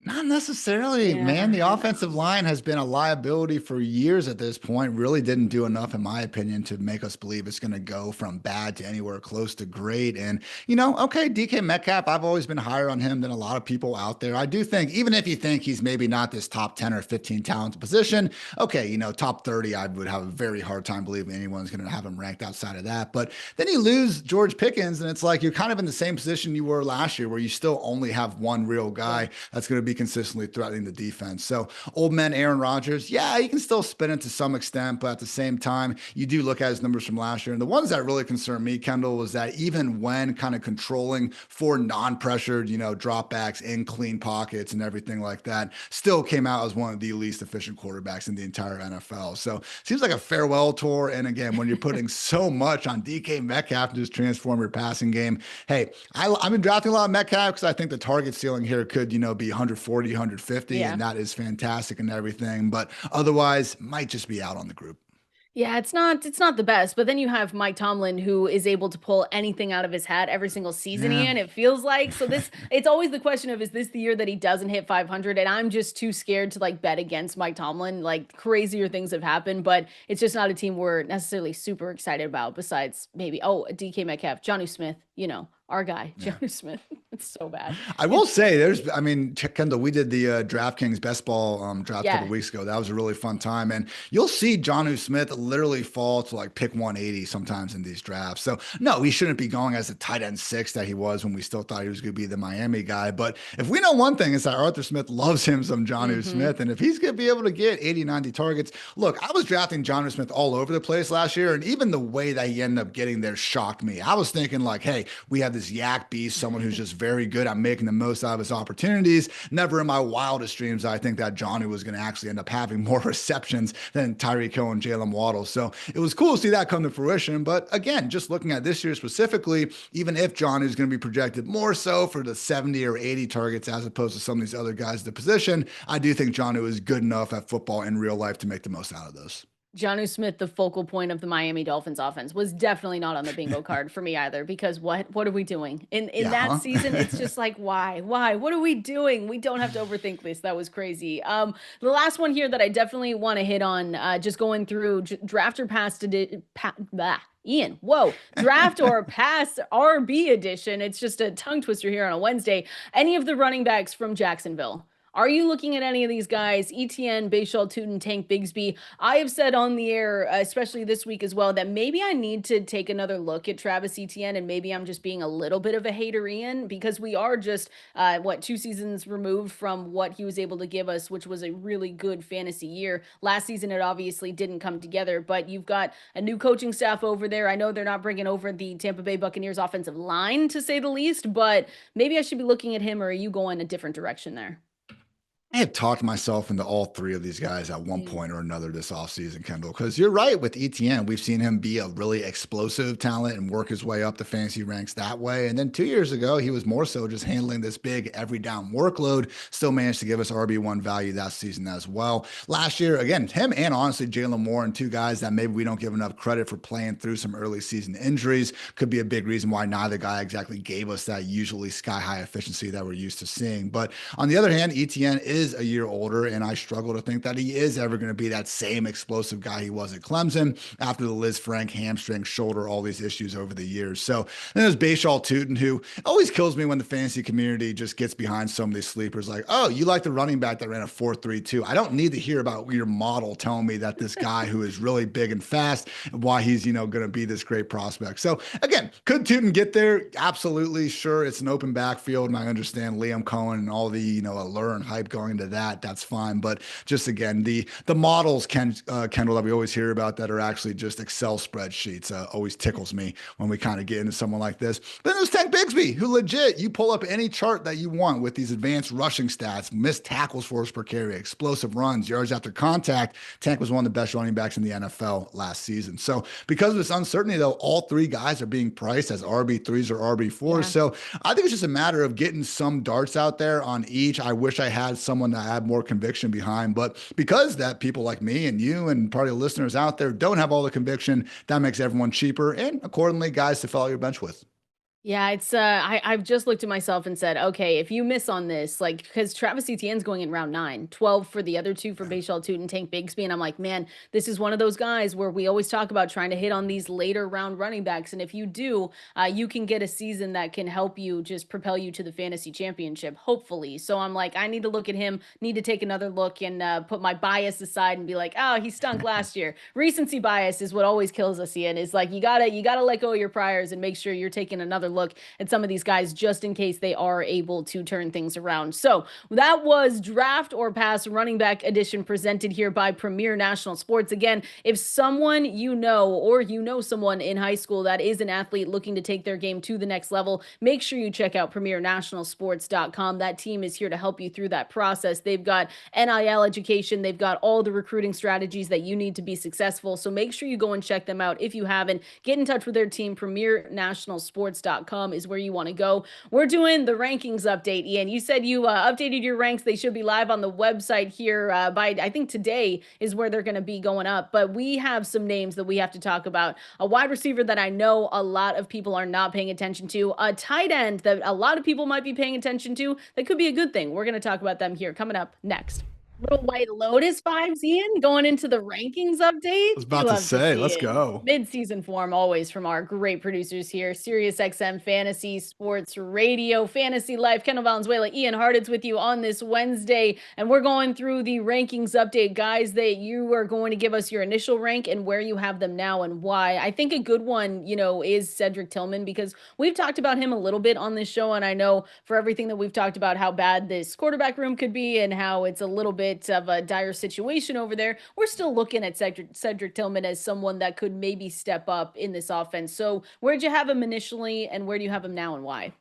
Not necessarily, man. The offensive line has been a liability for years at this point. Really didn't do enough, in my opinion, to make us believe it's going to go from bad to anywhere close to great. And, okay, DK Metcalf, I've always been higher on him than a lot of people out there. I do think, even if you think he's maybe not this top 10 or 15 talent position, okay, top 30, I would have a very hard time believing anyone's going to have him ranked outside of that. But then you lose George Pickens, and it's like you're kind of in the same position you were last year, where you still only have one real guy that's going to be consistently threatening the defense. So old man Aaron Rodgers, yeah, he can still spin it to some extent, but at the same time, you do look at his numbers from last year. And the ones that really concerned me, Kendall, was that even when kind of controlling for non-pressured, dropbacks in clean pockets and everything like that, still came out as one of the least efficient quarterbacks in the entire NFL. So seems like a farewell tour. And again, when you're putting so much on DK Metcalf to just transform your passing game, hey, I've been drafting a lot of Metcalf because I think the target ceiling here could, be 140, 150, and that is fantastic and everything, but otherwise might just be out on the group. Yeah, it's not the best, but then you have Mike Tomlin, who is able to pull anything out of his hat every single season, Ian, it feels like. So it's always the question of, is this the year that he doesn't hit 500? And I'm just too scared to bet against Mike Tomlin. Like, crazier things have happened, but it's just not a team we're necessarily super excited about, besides maybe, DK Metcalf, Jonnu Smith, our guy, Jonnu Smith. It's so bad. I will say Kendall, we did the DraftKings best ball draft a couple weeks ago. That was a really fun time. And you'll see Jonnu Smith literally fall to pick 180 sometimes in these drafts. So no, he shouldn't be going as a tight end 6 that he was when we still thought he was going to be the Miami guy. But if we know one thing, it's that Arthur Smith loves him some Jonnu Smith. And if he's going to be able to get 80, 90 targets, look, I was drafting Jonnu Smith all over the place last year. And even the way that he ended up getting there shocked me. I was thinking hey, we have this yak beast, someone who's just very good at making the most out of his opportunities. Never in my wildest dreams I think that Johnny was going to actually end up having more receptions than Tyreek Hill and Jalen Waddle. So it was cool to see that come to fruition. But again, just looking at this year specifically, even if Johnny is going to be projected more so for the 70 or 80 targets as opposed to some of these other guys at the position, I do think Johnny is good enough at football in real life to make the most out of those. Jonnu Smith, the focal point of the Miami Dolphins offense, was definitely not on the bingo card for me either, because what are we doing in that season? It's just why, what are we doing? We don't have to overthink this. That was crazy. The last one here that I definitely want to hit on, just going through draft or pass Ian, whoa, draft or pass RB edition. It's just a tongue twister here on a Wednesday. Any of the running backs from Jacksonville, Are you looking at any of these guys? ETN, Bayshall, Tootin, Tank, Bigsby. I have said on the air, especially this week as well, that maybe I need to take another look at Travis Etienne, and maybe I'm just being a little bit of a hater, Ian, because we are just what, 2 seasons removed from what he was able to give us, which was a really good fantasy year. Last season, it obviously didn't come together, but you've got a new coaching staff over there. I know they're not bringing over the Tampa Bay Buccaneers offensive line, to say the least, but maybe I should be looking at him, or are you going a different direction there? I have talked myself into all three of these guys at one point or another this offseason, Kendall, because you're right with ETN. We've seen him be a really explosive talent and work his way up the fantasy ranks that way. And then 2 years ago, he was more so just handling this big every down workload, still managed to give us RB1 value that season as well. Last year, again, him and honestly Jalen Warren, two guys that maybe we don't give enough credit for playing through some early season injuries, could be a big reason why neither guy exactly gave us that usually sky high efficiency that we're used to seeing. But on the other hand, ETN is a year older, and I struggle to think that he is ever going to be that same explosive guy he was at Clemson after the Liz Frank hamstring, shoulder, all these issues over the years. So then there's Bayshall Tootin, who always kills me when the fantasy community just gets behind some of these sleepers like, oh, you like the running back that ran a 4.32. I don't need to hear about your model telling me that this guy who is really big and fast and why he's, going to be this great prospect. So again, could Tootin get there? Absolutely. Sure. It's an open backfield, and I understand Liam Cohen and all the, allure and hype going into that's fine. But just again, the models, Kendall, that we always hear about that are actually just Excel spreadsheets always tickles me when we kind of get into someone like this. But then there's Tank Bigsby, who legit, you pull up any chart that you want with these advanced rushing stats, missed tackles force per carry, explosive runs, yards after contact. Tank was one of the best running backs in the NFL last season. So because of this uncertainty, though, all three guys are being priced as RB3s or RB4s. Yeah. So I think it's just a matter of getting some darts out there on each. I wish I had someone that I have more conviction behind, but because that people like me and you and probably listeners out there don't have all the conviction, that makes everyone cheaper and accordingly guys to fill out your bench with. Yeah, it's I've just looked at myself and said, okay, if you miss on this, like, because Travis Etienne's going in round 9, 12 for the other two for Bayshall Tootin, Tank Bigsby, and I'm like, man, this is one of those guys where we always talk about trying to hit on these later round running backs, and if you do, you can get a season that can help you just propel you to the fantasy championship, hopefully. So I'm like, I need to look at him, need to take another look and put my bias aside and be like, oh, he stunk last year. Recency bias is what always kills us, Ian. Is like you gotta let go of your priors and make sure you're taking another look at some of these guys just in case they are able to turn things around. So that was Draft or Pass Running Back Edition presented here by Premier National Sports. Again, if someone or someone in high school that is an athlete looking to take their game to the next level, make sure you check out premiernationalsports.com. That team is here to help you through that process. They've got NIL education. They've got all the recruiting strategies that you need to be successful. So make sure you go and check them out. If you haven't, get in touch with their team. Premiernationalsports.com is where you want to go. We're doing the rankings update, Ian. You said you updated your ranks. They should be live on the website here by, I think today is where they're going to be going up. But we have some names that we have to talk about. A wide receiver that I know a lot of people are not paying attention to. A tight end that a lot of people might be paying attention to. That could be a good thing. We're going to talk about them here coming up next. Little White Lotus vibes, Ian, going into the rankings update. I was about to say, let's go. Mid-season form always from our great producers here. Sirius XM Fantasy Sports Radio, Fantasy Life. Kendall, Valenzuela, Ian Hartitz with you on this Wednesday. And we're going through the rankings update. Guys, that you are going to give us your initial rank and where you have them now and why. I think a good one, is Cedric Tillman, because we've talked about him a little bit on this show. And I know for everything that we've talked about how bad this quarterback room could be and how it's a little bit of a dire situation over there, we're still looking at Cedric Tillman as someone that could maybe step up in this offense. So where'd you have him initially and where do you have him now and why?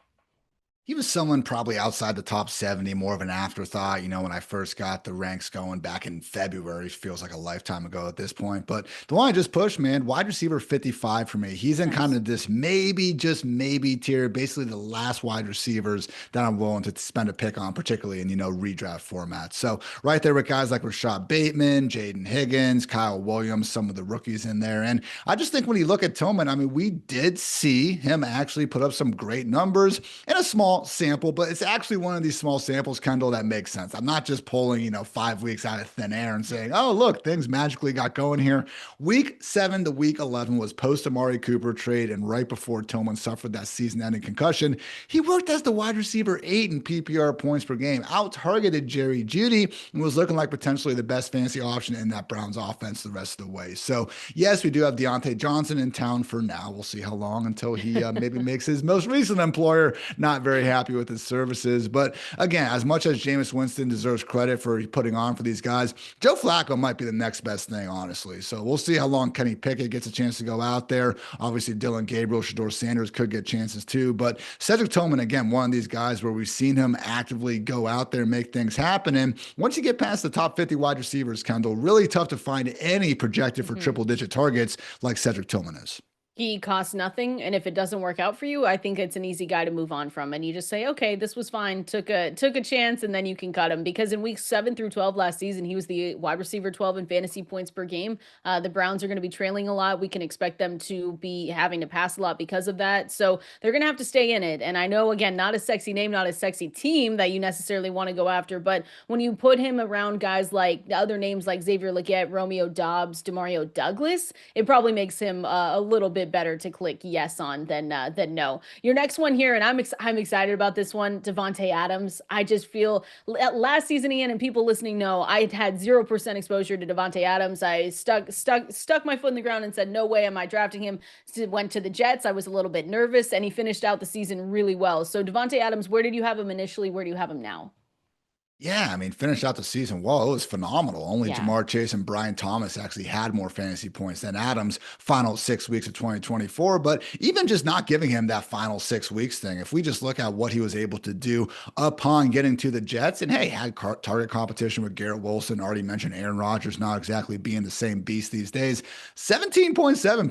He was someone probably outside the top 70, more of an afterthought, when I first got the ranks going back in February. Feels like a lifetime ago at this point. But the one I just pushed, man, wide receiver 55 for me. He's in kind of this maybe, just maybe tier, basically the last wide receivers that I'm willing to spend a pick on, particularly in, redraft format. So right there with guys like Rashad Bateman, Jaden Higgins, Kyle Williams, some of the rookies in there. And I just think when you look at Tillman, we did see him actually put up some great numbers in a small small sample, but it's actually one of these small samples, Kendall, that makes sense. I'm not just pulling, 5 weeks out of thin air and saying, oh, look, things magically got going here. Week 7 to week 11 was post Amari Cooper trade, and right before Tillman suffered that season-ending concussion, he worked as the wide receiver 8 in PPR points per game, out-targeted Jerry Jeudy, and was looking like potentially the best fantasy option in that Browns offense the rest of the way. So, yes, we do have Deontay Johnson in town for now. We'll see how long until he maybe makes his most recent employer not very happy with his services. But again, as much as Jameis Winston deserves credit for putting on for these guys, Joe Flacco might be the next best thing, honestly. So we'll see how long Kenny Pickett gets a chance to go out there. Obviously, Dylan Gabriel, Shador Sanders could get chances too. But Cedric Tillman, again, one of these guys where we've seen him actively go out there and make things happen. And once you get past the top 50 wide receivers, Kendall, really tough to find any projected for triple-digit targets like Cedric Tillman is. He costs nothing, and if it doesn't work out for you, I think it's an easy guy to move on from. And you just say, okay, this was fine, took a chance, and then you can cut him. Because in weeks 7 through 12 last season, he was the wide receiver 12 in fantasy points per game. The Browns are going to be trailing a lot. We can expect them to be having to pass a lot because of that. So they're going to have to stay in it. And I know, again, not a sexy name, not a sexy team that you necessarily want to go after, but when you put him around guys like other names like Xavier Legette, Romeo Doubs, Demario Douglas, it probably makes him a little bit better to click yes on than no. Your next one here, and I'm excited about this one, Davante Adams. I just feel last season, Ian, and people listening know I had 0% exposure to Davante Adams. I stuck my foot in the ground and said, no way am I drafting him. Went to the Jets. I was a little bit nervous, and he finished out the season really well. So Davante Adams, where did you have him initially? Where do you have him now? Yeah, I mean, finished out the season well. It was phenomenal. Only Jamar Chase and Brian Thomas actually had more fantasy points than Adams final 6 weeks of 2024. But even just not giving him that final 6 weeks thing, if we just look at what he was able to do upon getting to the Jets, and hey, had target competition with Garrett Wilson, already mentioned Aaron Rodgers not exactly being the same beast these days. 17.7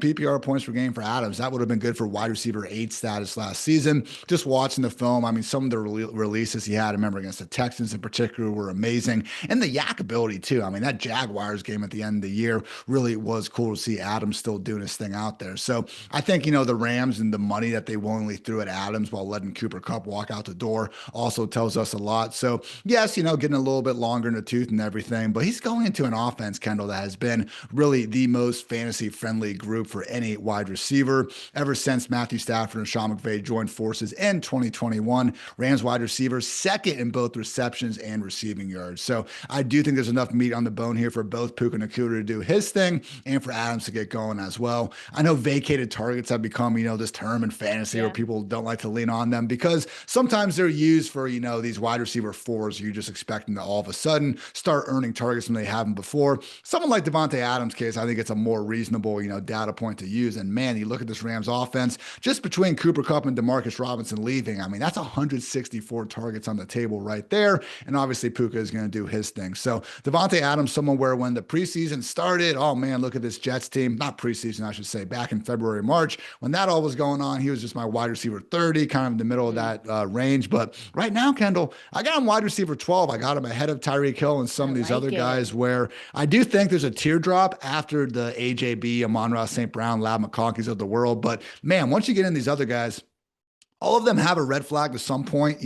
PPR points per game for Adams. That would have been good for wide receiver 8 status last season. Just watching the film, I mean, some of the releases he had, I remember against the Texans in particular, were amazing. And the yak ability too. I mean, that Jaguars game at the end of the year really was cool to see Adams still doing his thing out there. So I think, the Rams and the money that they willingly threw at Adams while letting Cooper Kupp walk out the door also tells us a lot. So yes, getting a little bit longer in the tooth and everything, but he's going into an offense, Kendall, that has been really the most fantasy friendly group for any wide receiver ever since Matthew Stafford and Sean McVay joined forces in 2021. Rams wide receivers second in both receptions and receiving yards. So I do think there's enough meat on the bone here for both Puka Nacua to do his thing and for Adams to get going as well. I know vacated targets have become, this term in fantasy where people don't like to lean on them because sometimes they're used for, these wide receiver fours. You just expect them to all of a sudden start earning targets when they haven't before. Someone like Davante Adams' case, I think it's a more reasonable, data point to use. And man, you look at this Rams offense, just between Cooper Kupp and Demarcus Robinson leaving, I mean, that's 164 targets on the table right there. And obviously Puka is going to do his thing. So Davante Adams, someone where when the preseason started, oh man, look at this Jets team, not preseason, I should say, back in February, March, when that all was going on, he was just my wide receiver 30, kind of in the middle of that range. But right now, Kendall, I got him wide receiver 12. I got him ahead of Tyreek Hill and some of these other guys where I do think there's a teardrop after the AJB, Amon-Ra St. Brown, Lab McConkeys of the world. But man, once you get in these other guys, all of them have a red flag to some point,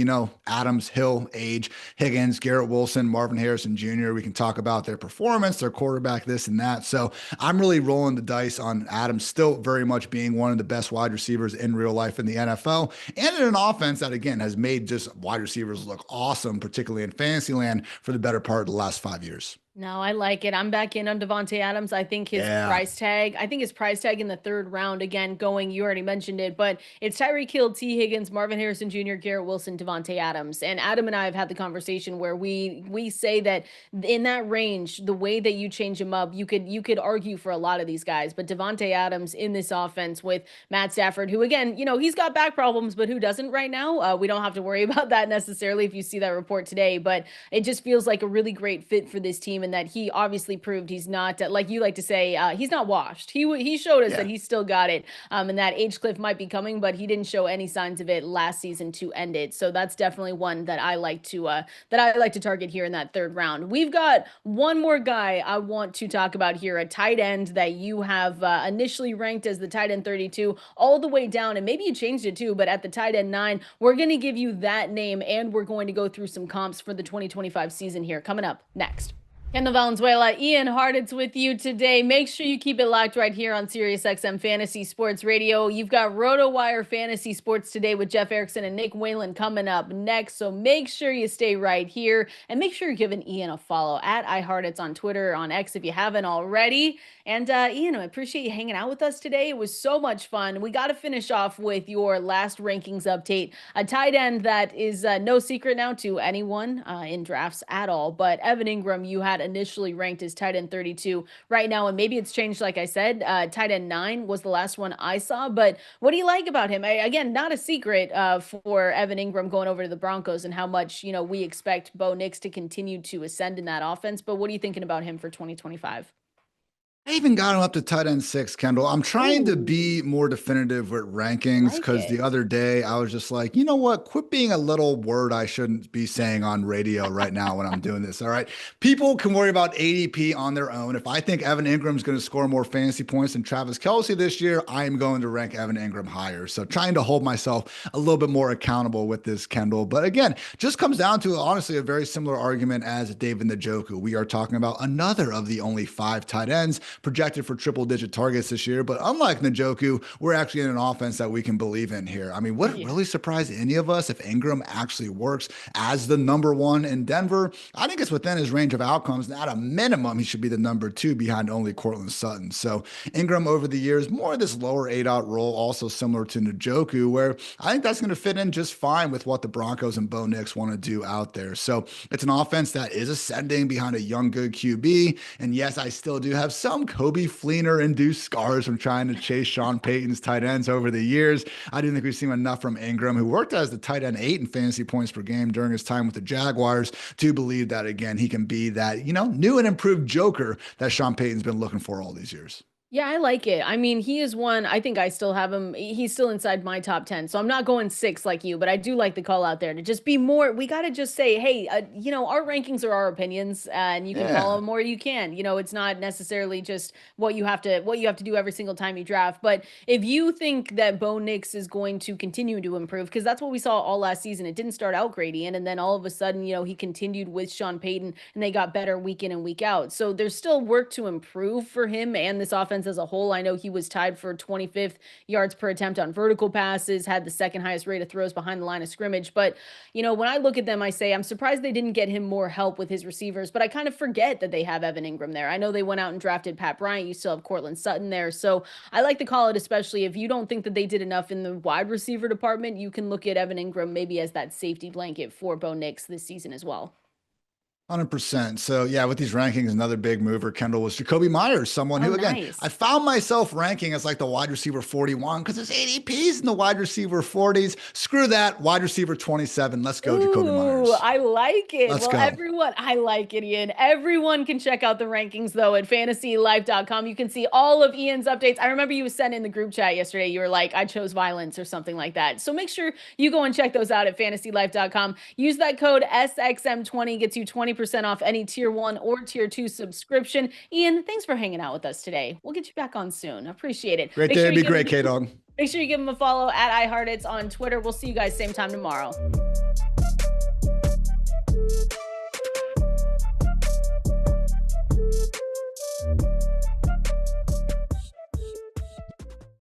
Adams, Hill, age, Higgins, Garrett Wilson, Marvin Harrison Jr. We can talk about their performance, their quarterback, this and that. So I'm really rolling the dice on Adams still very much being one of the best wide receivers in real life in the NFL and in an offense that, again, has made just wide receivers look awesome, particularly in fantasy land for the better part of the last 5 years. No, I like it. I'm back in on Davante Adams. I think his price tag in the 3rd round, again, you already mentioned it, but it's Tyreek Hill, T. Higgins, Marvin Harrison Jr., Garrett Wilson, Davante Adams. And Adam and I have had the conversation where we say that in that range, the way that you change him up, you could argue for a lot of these guys, but Davante Adams in this offense with Matt Stafford, who again, he's got back problems, but who doesn't right now? We don't have to worry about that necessarily if you see that report today, but it just feels like a really great fit for this team. And and that he obviously proved he's not, like you like to say, he's not washed. He showed us that he's still got it, and that age cliff might be coming, but he didn't show any signs of it last season to end it. So that's definitely one that I like to target here in that third round. We've got one more guy I want to talk about here, a tight end that you have initially ranked as the tight end 32 all the way down, and maybe you changed it too, but at the tight end 9. We're going to give you that name, and we're going to go through some comps for the 2025 season here coming up next. Kendall, Valenzuela, Ian Hartitz with you today. Make sure you keep it locked right here on Sirius XM Fantasy Sports Radio. You've got RotoWire Fantasy Sports today with Jeff Erickson and Nick Whalen coming up next. So make sure you stay right here, and make sure you're giving Ian a follow at iHartitz on Twitter, on X if you haven't already. And Ian, I appreciate you hanging out with us today. It was so much fun. We got to finish off with your last rankings update. A tight end that is no secret now to anyone in drafts at all, but Evan Ingram, you had initially ranked as tight end 32 right now, and maybe it's changed. Like I said, tight end 9 was the last one I saw, but what do you like about him? Again, not a secret for Evan Ingram going over to the Broncos and how much, we expect Bo Nix to continue to ascend in that offense, but what are you thinking about him for 2025? I even got him up to tight end 6, Kendall. I'm trying to be more definitive with rankings because the other day I was just like, you know what? Quit being a little word I shouldn't be saying on radio right now when I'm doing this. All right. People can worry about ADP on their own. If I think Evan Ingram's going to score more fantasy points than Travis Kelce this year, I am going to rank Evan Ingram higher. So trying to hold myself a little bit more accountable with this, Kendall. But again, just comes down to honestly a very similar argument as David Njoku. We are talking about another of the only 5 tight ends projected for triple-digit targets this year. But unlike Njoku, we're actually in an offense that we can believe in here. I mean, would it really surprise any of us if Ingram actually works as the number 1 in Denver? I think it's within his range of outcomes. And at a minimum, he should be the number 2 behind only Courtland Sutton. So Ingram over the years, more of this lower A-dot role, also similar to Njoku, where I think that's going to fit in just fine with what the Broncos and Bo Nix want to do out there. So it's an offense that is ascending behind a young, good QB. And yes, I still do have some Coby Fleener-induced scars from trying to chase Sean Payton's tight ends over the years. I didn't think we've seen enough from Ingram, who worked as the tight end 8 in fantasy points per game during his time with the Jaguars, to believe that, again, he can be that, new and improved joker that Sean Payton's been looking for all these years. Yeah, I like it. I mean, he is one, I think I still have him. He's still inside my top 10. So I'm not going 6 like you, but I do like the call out there to just be more. We got to just say, hey, our rankings are our opinions, and you can follow them or you can. It's not necessarily just what you have to do every single time you draft. But if you think that Bo Nix is going to continue to improve, because that's what we saw all last season. It didn't start out great, Ian, and then all of a sudden, he continued with Sean Payton and they got better week in and week out. So there's still work to improve for him and this offense as a whole. I know he was tied for 25th yards per attempt on vertical passes, had the second highest rate of throws behind the line of scrimmage. But, when I look at them, I say, I'm surprised they didn't get him more help with his receivers, but I kind of forget that they have Evan Ingram there. I know they went out and drafted Pat Bryant. You still have Courtland Sutton there. So I like to call it, especially if you don't think that they did enough in the wide receiver department, you can look at Evan Ingram maybe as that safety blanket for Bo Nix this season as well. 100%. So yeah, with these rankings, another big mover, Kendall, was Jakobi Meyers, someone who, again, I found myself ranking as like the wide receiver 41 because his ADP's in the wide receiver 40s. Screw that, wide receiver 27. Let's go, Jakobi Meyers. I like it. Let's go. Everyone, I like it, Ian. Everyone can check out the rankings though at fantasylife.com. You can see all of Ian's updates. I remember you sent in the group chat yesterday. You were like, I chose violence or something like that. So make sure you go and check those out at fantasylife.com. Use that code SXM20, gets you 20% off any tier 1 or tier 2 subscription. Ian, thanks for hanging out with us today. We'll get you back on soon. Appreciate it. Great day. Be great, K-Dog. Make sure you give him a follow at iHeartIt's on Twitter. We'll see you guys same time tomorrow.